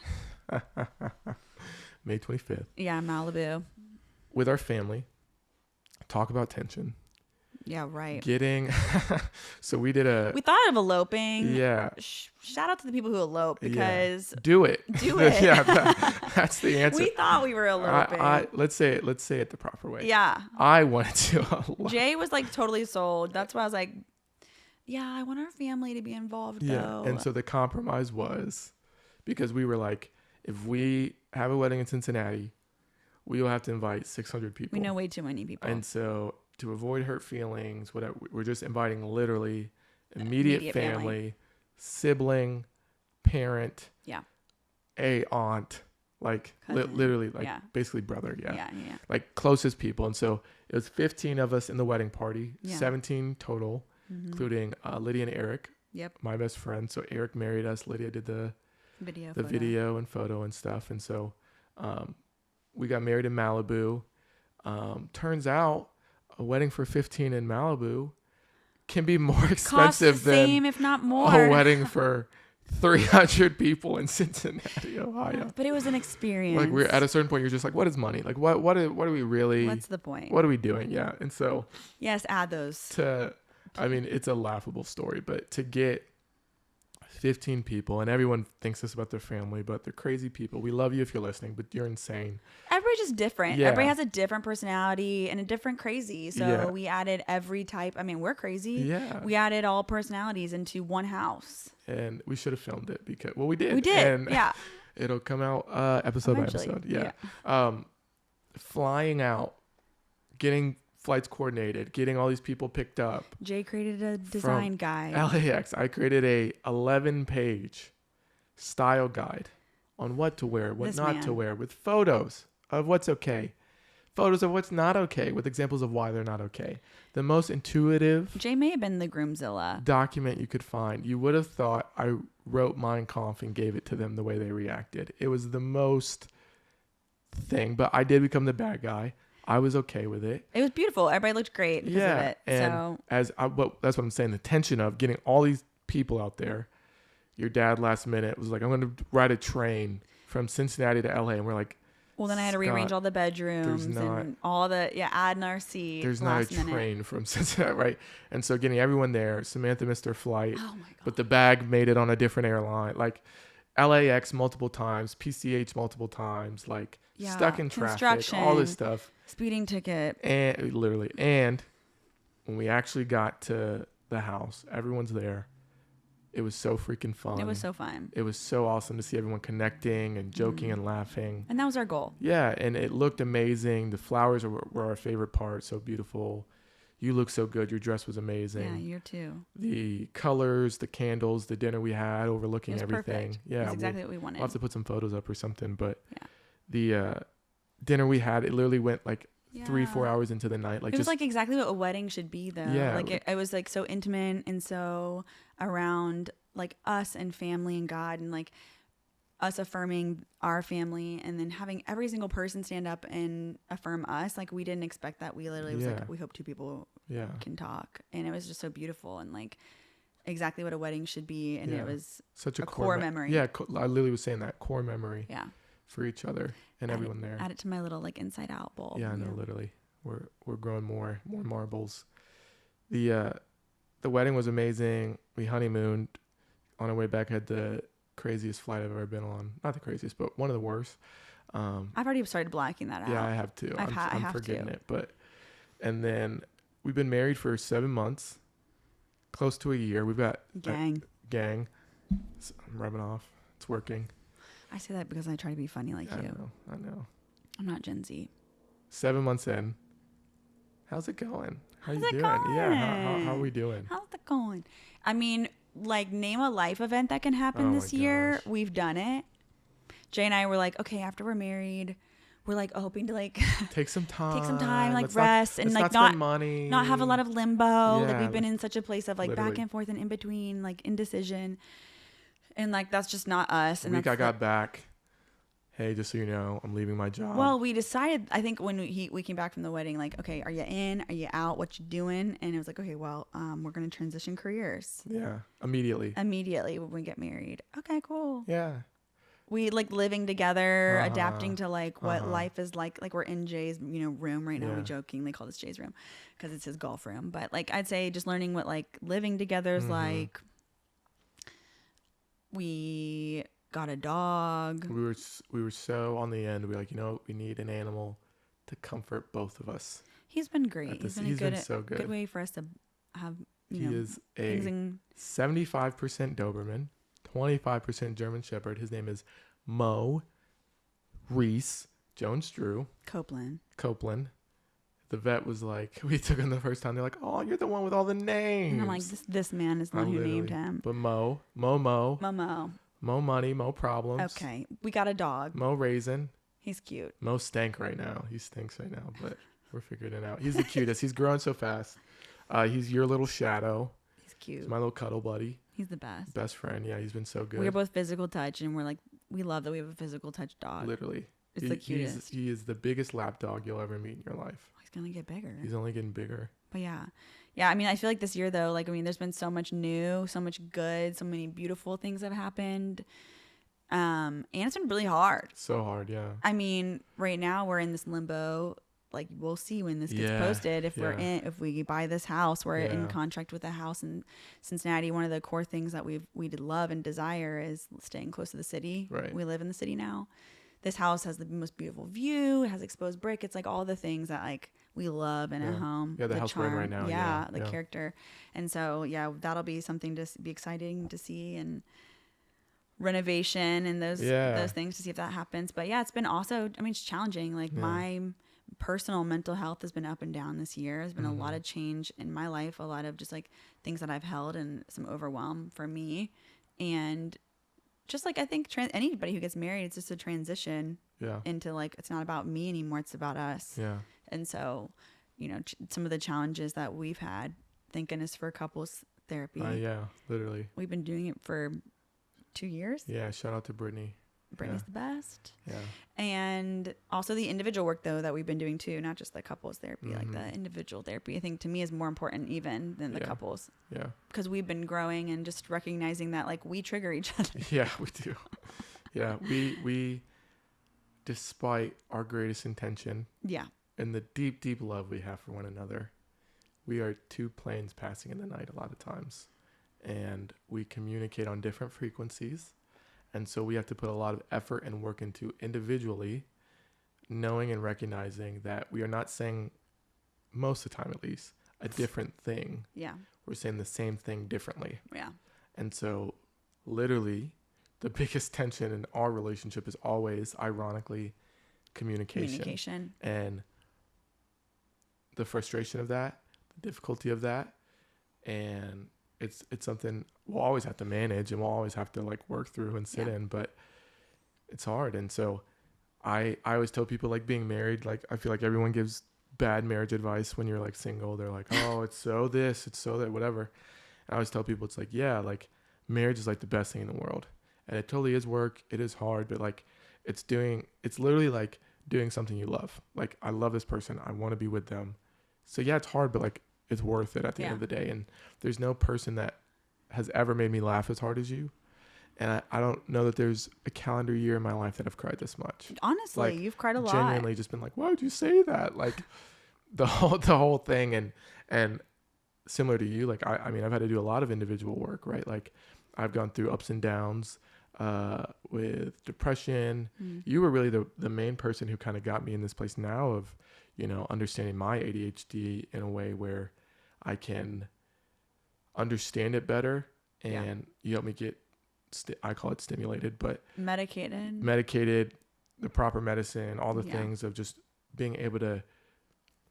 May 25th. Yeah, Malibu. With our family. Talk about tension. Yeah, right. So we thought of eloping. Yeah. Shout out to the people who elope because do it. Yeah, that's the answer. We thought we were eloping. Let's say it the proper way. Yeah. I wanted to elope. Jay was like totally sold. That's why I was like, yeah, I want our family to be involved though. And so the compromise was, because we were like, if we have a wedding in Cincinnati, we will have to invite 600 people. We know way too many people. And so to avoid hurt feelings, whatever, we're just inviting literally immediate family, sibling, parent, a aunt, like literally, like basically brother, like closest people. And so it was 15 of us in the wedding party, 17 total, including Lydia and Eric, my best friend. So Eric married us. Lydia did the video and photo and stuff. And so we got married in Malibu. Turns out a wedding for 15 in Malibu can be more expensive than same, if not more, a wedding for 300 people in Cincinnati, Ohio. But it was an experience. Like, we're at a certain point, you're just like, what is money? Like, what are we really? What's the point? What are we doing? Yeah. And so, yes, add those. I mean, it's a laughable story, but to get 15 people, and everyone thinks this about their family, but they're crazy people. We love you if you're listening, but you're insane. Everybody's just different. Yeah. Everybody has a different personality and a different crazy. So we added every type. I mean, we're crazy. Yeah. We added all personalities into one house. And we should have filmed it because, well, we did. We did. And yeah. It'll come out episode eventually. By episode. Yeah. Flying out, getting flights coordinated, getting all these people picked up. Jay created a design guide. LAX. I created a 11-page style guide on what to wear, what not to wear, with photos of what's okay, photos of what's not okay, with examples of why they're not okay. The most intuitive. Jay may have been the groomzilla. Document you could find. You would have thought I wrote Mein Kampf and gave it to them the way they reacted. It was the most thing, but I did become the bad guy. I was okay with it. It was beautiful. Everybody looked great because of it. And that's what I'm saying. The tension of getting all these people out there. Your dad last minute was like, I'm going to ride a train from Cincinnati to LA. And we're like, well, then I had to rearrange all the bedrooms and all the, add in our seat. There's not a train from Cincinnati, right? And so getting everyone there, Samantha missed her flight. Oh my God. But the bag made it on a different airline. Like LAX multiple times, PCH multiple times, like stuck in traffic, all this stuff. Speeding ticket. And literally. And when we actually got to the house, everyone's there. It was so freaking fun. It was so fun. It was so awesome to see everyone connecting and joking and laughing. And that was our goal. Yeah, and it looked amazing. The flowers were our favorite part. So beautiful. You look so good. Your dress was amazing. Yeah, you too. The colors, the candles, the dinner we had overlooking everything. Perfect. Yeah, it's exactly what we wanted. We'll have to put some photos up or something. But yeah. The dinner we had, it literally went like 3-4 hours into the night. Like it was like exactly what a wedding should be, though. Yeah, like it was like so intimate and so around like us and family and God and like us affirming our family and then having every single person stand up and affirm us. Like we didn't expect that. We literally was like, we hope 2 people can talk. And it was just so beautiful and like exactly what a wedding should be. And it was such a core memory. Yeah. I literally was saying that core memory. Yeah. For each other and everyone there. Add it to my little like inside out bowl. Yeah, no, literally. We're growing more marbles. The wedding was amazing. We honeymooned. On our way back, had the craziest flight I've ever been on. Not the craziest, but one of the worst. I've already started blacking that out. Yeah, I have to. I'm forgetting it. And then we've been married for 7 months, close to a year. We've got gang. I'm rubbing off. It's working. I say that because I try to be funny like you. I know. I'm not Gen Z. 7 months in. How's it going? How you doing? Going? Yeah, how are we doing? How's it going? I mean, like, name a life event that can happen this year. Gosh. We've done it. Jay and I were like, okay, after we're married, we're like hoping to like take some time, like rest and like not spend money, not have a lot of limbo. Like we've been in such a place of like back and forth and in between, like indecision. And like that's just not us. And the week I got back, hey, just so you know, I'm leaving my job. Well, we decided, I think when we came back from the wedding, like, okay, are you in? Are you out? What you doing? And it was like, okay, well, we're gonna transition careers. Yeah, immediately when we get married. Okay, cool. Yeah. We like living together, adapting to like what life is like. Like we're in Jay's, room right now. We jokingly call this Jay's room because it's his golf room. But like I'd say just learning what like living together is like. We got a dog. We were so on the end. We were like, we need an animal to comfort both of us. He's been great. He's been a good way for us to have. He is a 75% Doberman, 25% German Shepherd. His name is Mo Reese Jones-Drew Copeland. The vet was like, we took him the first time. They're like, oh, you're the one with all the names. And I'm like, this man is the one who named him. But Mo money, Mo problems. Okay, we got a dog. Mo Raisin. He's cute. Mo stank right now. He stinks right now, but we're figuring it out. He's the cutest. He's growing so fast. He's your little shadow. He's cute. He's my little cuddle buddy. He's the best. Best friend. Yeah, he's been so good. We're both physical touch, and we're like, we love that we have a physical touch dog. Literally. It's the cutest. He is the biggest lap dog you'll ever meet in your life. He's gonna get bigger. He's only getting bigger. But yeah. I mean, I feel like this year though, like there's been so much new, so much good, so many beautiful things have happened, and it's been really hard. So hard, yeah. I mean, right now we're in this limbo. Like we'll see when this gets posted. If we buy this house, we're in contract with a house in Cincinnati. One of the core things that we love and desire is staying close to the city. Right. We live in the city now. This house has the most beautiful view. It has exposed brick. It's like all the things that like we love in a home. Yeah, the house we're in right now. The character. And so, that'll be something to be exciting to see, and renovation and those things to see if that happens. But yeah, it's been also, I mean, it's challenging. Like my personal mental health has been up and down this year. There's been a lot of change in my life, a lot of just like things that I've held and some overwhelm for me. And just like I think anybody who gets married, it's just a transition into like, it's not about me anymore. It's about us. Yeah. And so, some of the challenges that we've had, thank goodness for couples therapy. Literally. We've been doing it for 2 years. Yeah. Shout out to Brittany. Brittany's the best. Yeah. And also the individual work though that we've been doing too, not just the couples therapy, like the individual therapy, I think to me is more important even than the couples. Yeah. Because we've been growing and just recognizing that like we trigger each other. Yeah, we do. Yeah. We despite our greatest intention. Yeah. And the deep, deep love we have for one another, we are two planes passing in the night a lot of times. And we communicate on different frequencies. And so we have to put a lot of effort and work into individually knowing and recognizing that we are not saying, most of the time at least, a different thing. Yeah. We're saying the same thing differently. Yeah. And so literally the biggest tension in our relationship is always, ironically, communication. And the frustration of that, the difficulty of that. And it's something we'll always have to manage and we'll always have to like work through and sit in, but it's hard. And so I always tell people, like, being married, like, I feel like everyone gives bad marriage advice when you're like single. They're like, oh, it's so this, it's so that, whatever. And I always tell people, it's like, yeah, like, marriage is like the best thing in the world. And it totally is work. It is hard, but like it's literally like doing something you love. Like, I love this person. I want to be with them. So yeah, it's hard, but like it's worth it at the end of the day. And there's no person that has ever made me laugh as hard as you. And I don't know that there's a calendar year in my life that I've cried this much. Honestly, like, you've cried a lot. Genuinely just been like, why would you say that? Like the whole thing. And similar to you, like, I mean, I've had to do a lot of individual work, right? Like, I've gone through ups and downs with depression. You were really the main person who kind of got me in this place now of, you know, understanding my ADHD in a way where I can understand it better. And you helped me get, I call it stimulated, but medicated, the proper medicine, all the things of just being able to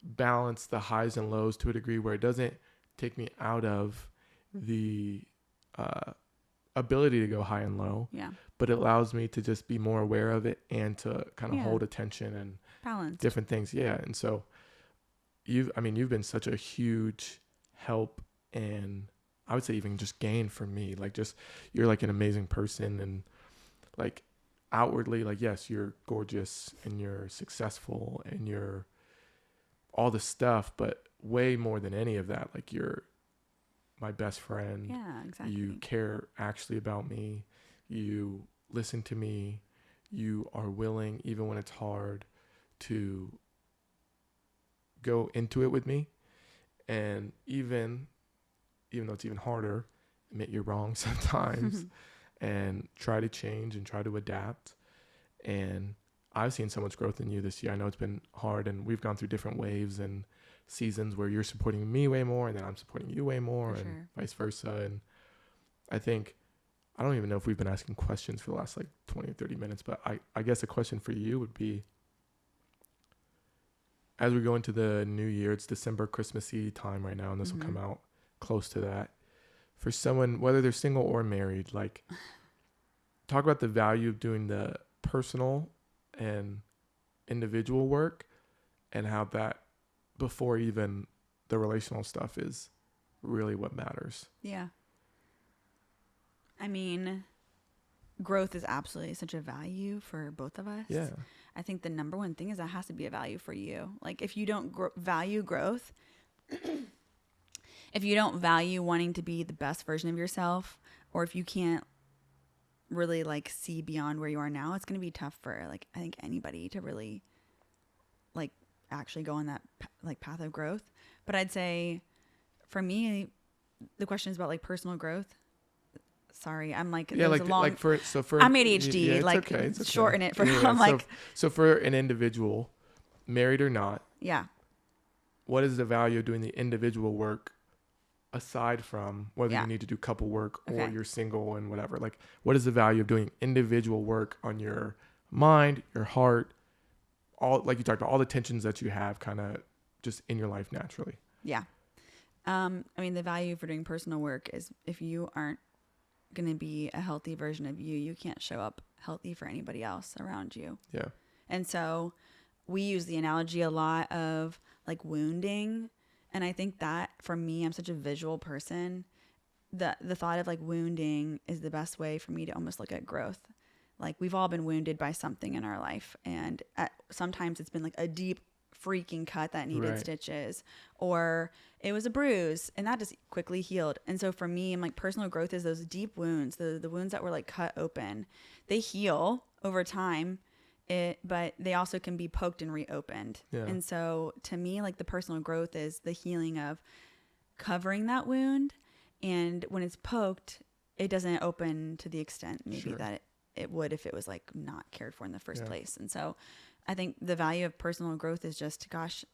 balance the highs and lows to a degree where it doesn't take me out of the ability to go high and low, but it allows me to just be more aware of it and to kind of hold attention and balance different things. And so you've been such a huge help, and I would say even just gain for me. Like, just, you're like an amazing person, and like outwardly, like, yes, you're gorgeous and you're successful and you're all the stuff, but way more than any of that, like, you're my best friend. Yeah, exactly. You care actually about me. You listen to me. You are willing, even when it's hard, to go into it with me. And even though it's even harder, admit you're wrong sometimes and try to change and try to adapt. And I've seen so much growth in you this year. I know it's been hard, and we've gone through different waves and seasons where you're supporting me way more and then I'm supporting you way more, and vice versa. And I think, I don't even know if we've been asking questions for the last like 20 or 30 minutes, but I guess a question for you would be, as we go into the new year, it's December, Christmassy time right now, and this will come out close to that. For someone, whether they're single or married, like, talk about the value of doing the personal and individual work, and how that, before even the relational stuff, is really what matters. Yeah. I mean, growth is absolutely such a value for both of us. Yeah. I think the number one thing is that has to be a value for you. Like, if you don't value growth, if you don't value wanting to be the best version of yourself, or if you can't really like see beyond where you are now, it's going to be tough for, like, I think anybody to really like actually go on that like path of growth. But I'd say for me, the question is about like personal growth. Sorry, I'm like, like, long, like for I'm ADHD, like, okay. Shorten it for, I'm like, so for an individual, married or not, what is the value of doing the individual work aside from whether you need to do couple work or you're single and whatever? Like, what is the value of doing individual work on your mind, your heart, all, like you talked about, all the tensions that you have kind of just in your life naturally? I mean, the value for doing personal work is, if you aren't going to be a healthy version of you, you can't show up healthy for anybody else around you. And so we use the analogy a lot of like wounding. And I think that for me, I'm such a visual person, that the thought of like wounding is the best way for me to almost look at growth. Like, we've all been wounded by something in our life. And sometimes it's been like a deep freaking cut that needed stitches, or it was a bruise and that just quickly healed. And so for me, I'm like, personal growth is those deep wounds, the wounds that were like cut open. They heal over time, but they also can be poked and reopened. And so to me, like, the personal growth is the healing of covering that wound. And when it's poked, it doesn't open to the extent maybe that it would if it was like not cared for in the first place. And so I think the value of personal growth is just, gosh,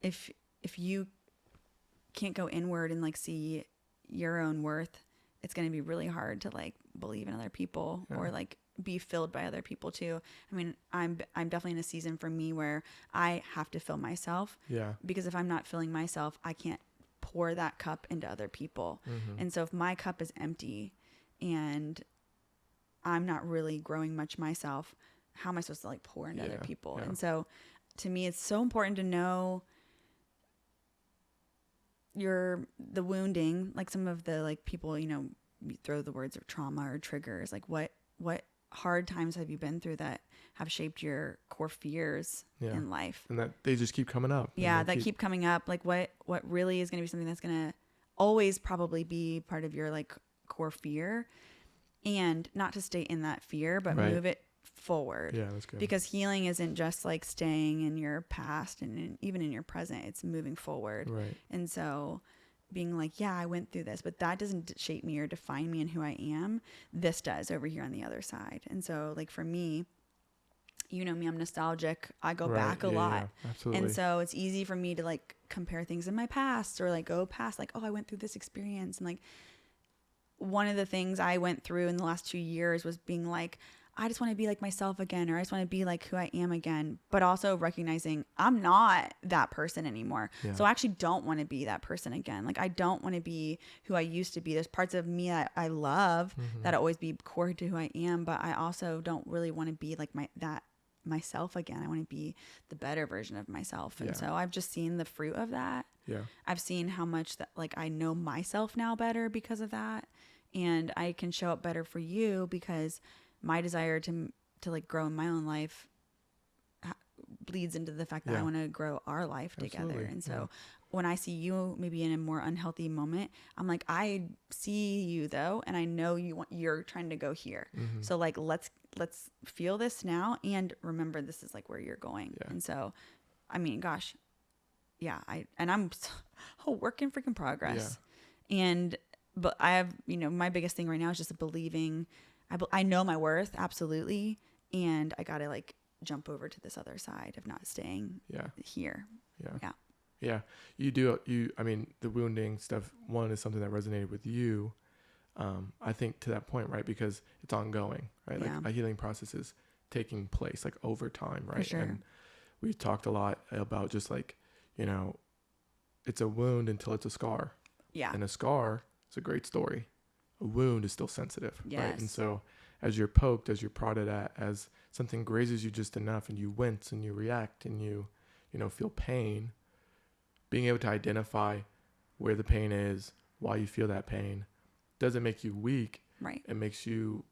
if you can't go inward and like see your own worth, it's going to be really hard to like believe in other people or like be filled by other people too. I mean, I'm definitely in a season for me where I have to fill myself. Yeah. Because if I'm not filling myself, I can't pour that cup into other people. And so if my cup is empty and I'm not really growing much myself, how am I supposed to like pour into other people? Yeah. And so to me, it's so important to know the wounding, like some of the like people, you throw the words of trauma or triggers, like what hard times have you been through that have shaped your core fears in life? And that they just keep coming up. Yeah, that keep coming up. Like what really is going to be something that's going to always probably be part of your like core fear, and not to stay in that fear, but move it forward. Yeah, that's good. Because healing isn't just like staying in your past and even in your present, it's moving forward. Right. And so being like, yeah, I went through this, but that doesn't shape me or define me and who I am. This does over here on the other side. And so like for me, you know me, I'm nostalgic. I go back a lot. Yeah, absolutely. And so it's easy for me to like compare things in my past or like go past like, oh, I went through this experience. And like one of the things I went through in the last 2 years was being like, I just want to be like myself again, or I just want to be like who I am again, but also recognizing I'm not that person anymore. Yeah. So I actually don't want to be that person again. Like I don't want to be who I used to be. There's parts of me that I love that always be core to who I am, but I also don't really want to be like myself again. I want to be the better version of myself. And so I've just seen the fruit of that. Yeah. I've seen how much that like I know myself now better because of that. And I can show up better for you because my desire to like grow in my own life bleeds into the fact that I want to grow our life together. And so when I see you maybe in a more unhealthy moment, I'm like, I see you though, and I know you're trying to go here. So like let's feel this now and remember this is like where you're going. And so I mean, gosh, I'm a work in freaking progress. But I have, my biggest thing right now is just believing. I know my worth, absolutely. And I got to like jump over to this other side of not staying here. Yeah. You do. I mean, the wounding stuff, one is something that resonated with you. I think to that point, right? Because it's ongoing, right? Like a healing process is taking place like over time, right? For sure. And we've talked a lot about just like, it's a wound until it's a scar. Yeah. And a scar is a great story. A wound is still sensitive, right? And so as you're poked, as you're prodded at, as something grazes you just enough and you wince and you react and you feel pain, being able to identify where the pain is, why you feel that pain, doesn't make you weak. Right. It makes you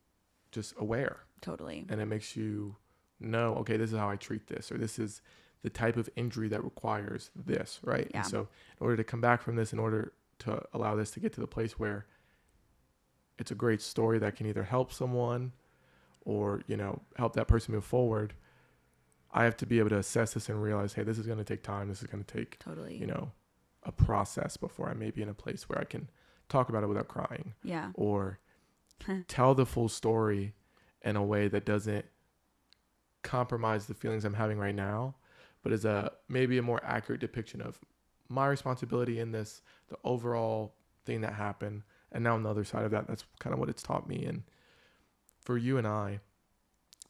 just aware. Totally. And it makes you know, okay, this is how I treat this, or this is the type of injury that requires this, right? Yeah. And so in order to come back from this, in order to allow this to get to the place where it's a great story that can either help someone or, help that person move forward, I have to be able to assess this and realize, hey, this is going to take time. This is going to take, totally, a process before I may be in a place where I can talk about it without crying. Yeah. Or tell the full story in a way that doesn't compromise the feelings I'm having right now, but is maybe a more accurate depiction of my responsibility in this, the overall thing that happened. And now on the other side of that, that's kind of what it's taught me. And for you and I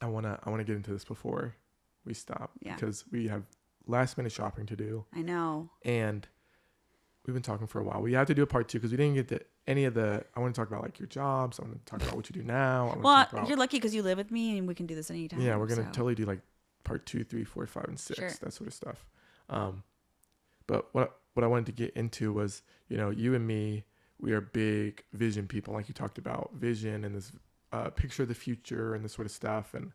want to get into this before we stop, because we have last minute shopping to do. I know. And we've been talking for a while. We have to do a part 2 because we didn't get to any of the, I want to talk about like your jobs. I want to talk about what you do now. You're lucky because you live with me and we can do this anytime. Yeah, we're going to totally do like part 2, 3, 4, 5, and 6, that sort of stuff. But what I wanted to get into was, you and me, we are big vision people, like you talked about vision and this picture of the future and this sort of stuff. And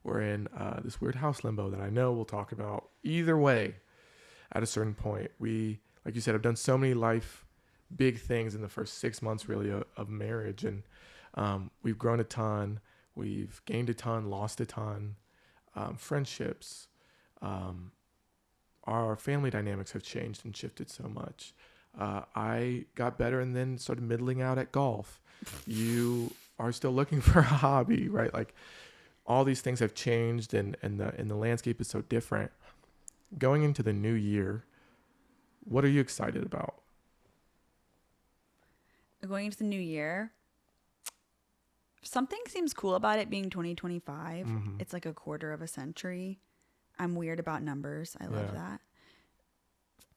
we're in this weird house limbo that I know we'll talk about either way at a certain point. We, like you said, have done so many life big things in the first 6 months really of marriage. And we've grown a ton. We've gained a ton, lost a ton. Friendships. Our family dynamics have changed and shifted so much. I got better and then started middling out at golf. You are still looking for a hobby, right? Like all these things have changed and the landscape is so different. Going into the new year, what are you excited about? going into the new year, something seems cool about it being 2025. Mm-hmm. It's like a quarter of a century. I'm weird about numbers. I love that.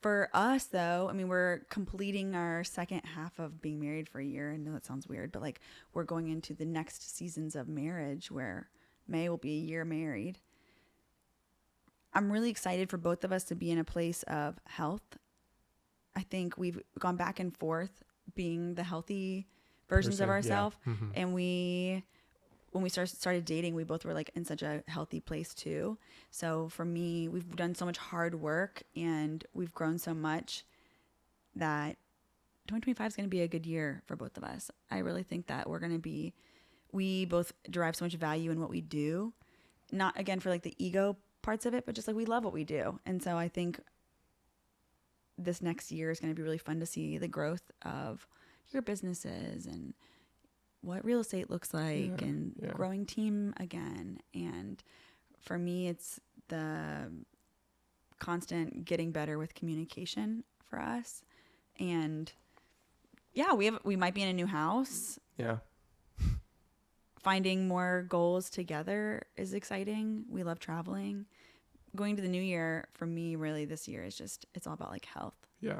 For us, though, I mean, we're completing our second half of being married for a year. I know that sounds weird, but like we're going into the next seasons of marriage where May will be a year married. I'm really excited for both of us to be in a place of health. I think we've gone back and forth being the healthy versions of ourselves. Yeah. Mm-hmm. And when we started dating, we both were like in such a healthy place too. So for me, we've done so much hard work and we've grown so much that 2025 is going to be a good year for both of us. I really think that we both derive so much value in what we do. Not again for like the ego parts of it, but just like we love what we do. And so I think this next year is going to be really fun to see the growth of your businesses and what real estate looks like and growing team again. And for me, it's the constant getting better with communication for us. And we might be in a new house. Yeah. Finding more goals together is exciting. We love traveling. Going to the new year for me really this year is it's all about like health. Yeah.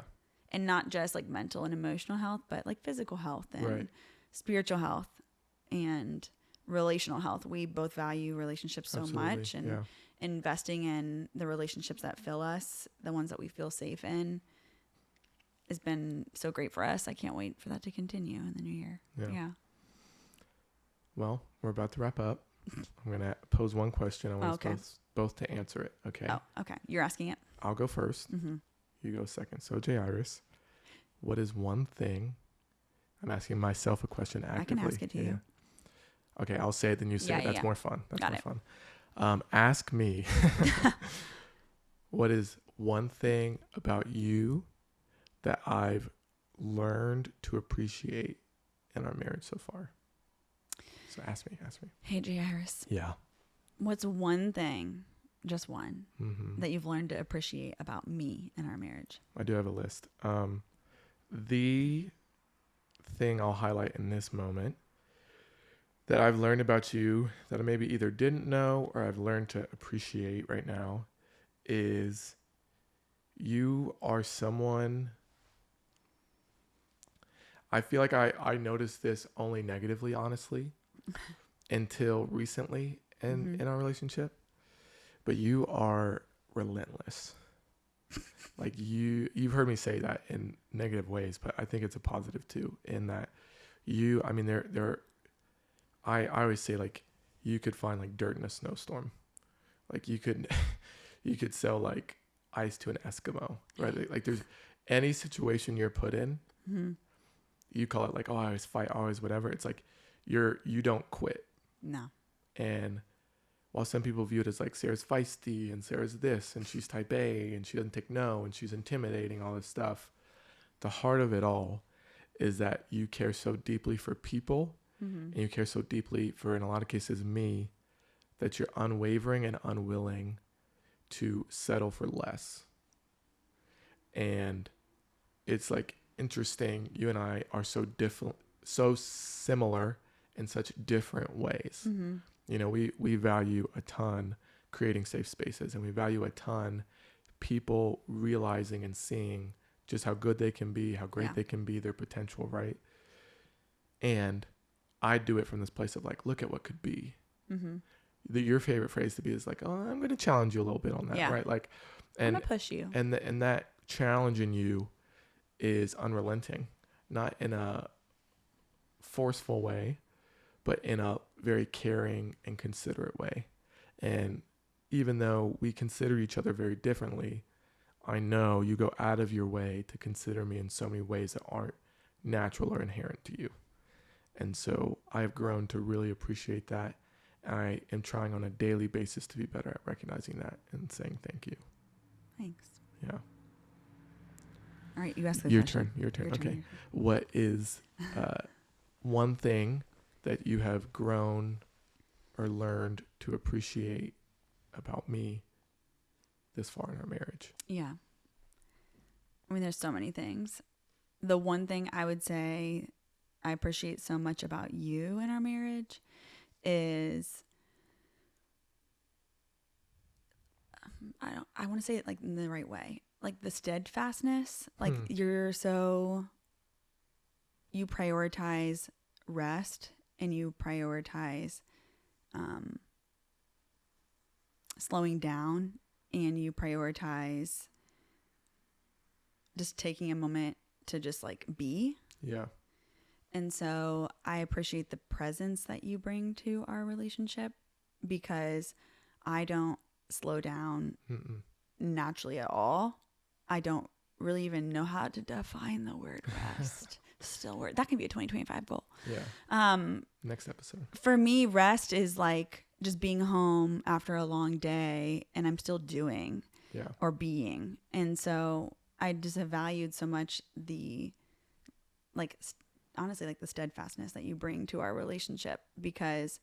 And not just like mental and emotional health, but like physical health and spiritual health and relational health. We both value relationships so much, and investing in the relationships that fill us, the ones that we feel safe in, has been so great for us. I can't wait for that to continue in the new year. Yeah. Well, we're about to wrap up. I'm going to pose one question. I want us both to answer it. Okay. Oh, okay. You're asking it. I'll go first. Mm-hmm. You go second. So, Jairus, what is one thing? I'm asking myself a question actively. I can ask it to you. Okay, I'll say it, then you say it. That's more fun. That's more fun. Ask me, what is one thing about you that I've learned to appreciate in our marriage so far? So ask me. Hey, Jairus. Yeah. What's one thing, just one, mm-hmm. that you've learned to appreciate about me and our marriage? I do have a list. The thing I'll highlight in this moment that I've learned about you that I maybe either didn't know or I've learned to appreciate right now is you are someone. I feel like I noticed this only negatively, honestly, until recently in our relationship. But you are relentless. Like you've heard me say that in negative ways, but I think it's a positive too. In that I always say like you could find like dirt in a snowstorm. Like you could sell like ice to an Eskimo, right? Like there's any situation you're put in, you call it like, oh, I always fight, always whatever. It's like you don't quit. No. And while some people view it as like Sarah's feisty and Sarah's this and she's type A and she doesn't take no and she's intimidating, all this stuff, the heart of it all is that you care so deeply for people and you care so deeply for, in a lot of cases, me, that you're unwavering and unwilling to settle for less. And it's like interesting. You and I are so different, so similar in such different ways. Mm-hmm. You know, we value a ton creating safe spaces, and we value a ton people realizing and seeing just how good they can be, how great they can be, their potential, right? And I do it from this place of like, look at what could be. Mm-hmm. Your favorite phrase to be is like, oh, I'm going to challenge you a little bit on that, right? Like, and I'm going to push you. And that challenge in you is unrelenting, not in a forceful way, but in a very caring and considerate way. And even though we consider each other very differently, I know you go out of your way to consider me in so many ways that aren't natural or inherent to you. And so I've grown to really appreciate that. I am trying on a daily basis to be better at recognizing that and saying thank you. Thanks. Yeah. All right, you ask the question. Your turn. Okay. Turn. What is one thing that you have grown or learned to appreciate about me this far in our marriage? Yeah. I mean, there's so many things. The one thing I would say I appreciate so much about you in our marriage is, I want to say it like in the right way, like the steadfastness, like you prioritize rest, and you prioritize slowing down, and you prioritize just taking a moment to just like be. Yeah. And so I appreciate the presence that you bring to our relationship, because I don't slow down naturally at all. I don't really even know how to define the word rest. Still word. That can be a 2025 goal. Yeah. Next episode. For me, rest is like just being home after a long day and I'm still doing or being. And so I just have valued so much the, like, honestly, like the steadfastness that you bring to our relationship, because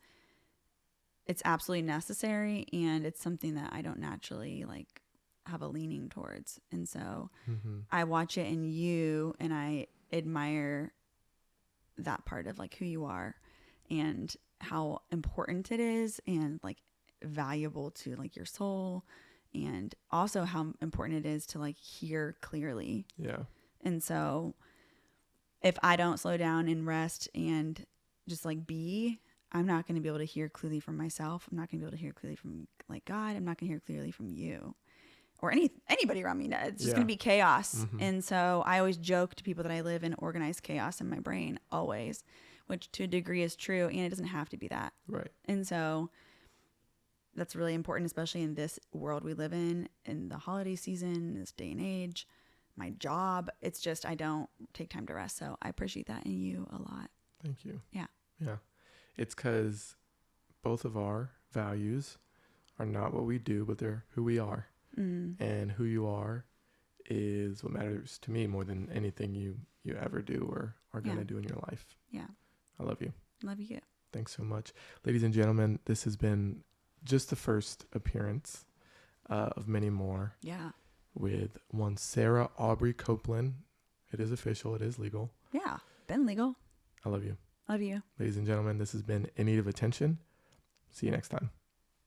it's absolutely necessary and it's something that I don't naturally like have a leaning towards. And so I watch it in you and I admire that part of like who you are and how important it is, and like valuable to like your soul, and also how important it is to like hear clearly. Yeah. And so if I don't slow down and rest and just like be, I'm not going to be able to hear clearly from myself. I'm not going to be able to hear clearly from like God. I'm not going to hear clearly from you or anybody around me. It's just going to be chaos. And so I always joke to people that I live in organized chaos in my brain always, which to a degree is true. And it doesn't have to be that. Right. And so that's really important, especially in this world we live in the holiday season, this day and age, my job. It's just, I don't take time to rest. So I appreciate that in you a lot. Thank you. Yeah. Yeah. It's because both of our values are not what we do, but they're who we are. And who you are is what matters to me more than anything you ever do or are going to do in your life. Yeah. I love you. Love you. Thanks so much. Ladies and gentlemen, this has been just the first appearance of many more. Yeah. With one Sarah Aubrey Copeland. It is official. It is legal. Yeah. Been legal. I love you. Love you. Ladies and gentlemen, this has been In Need of Attention. See you next time.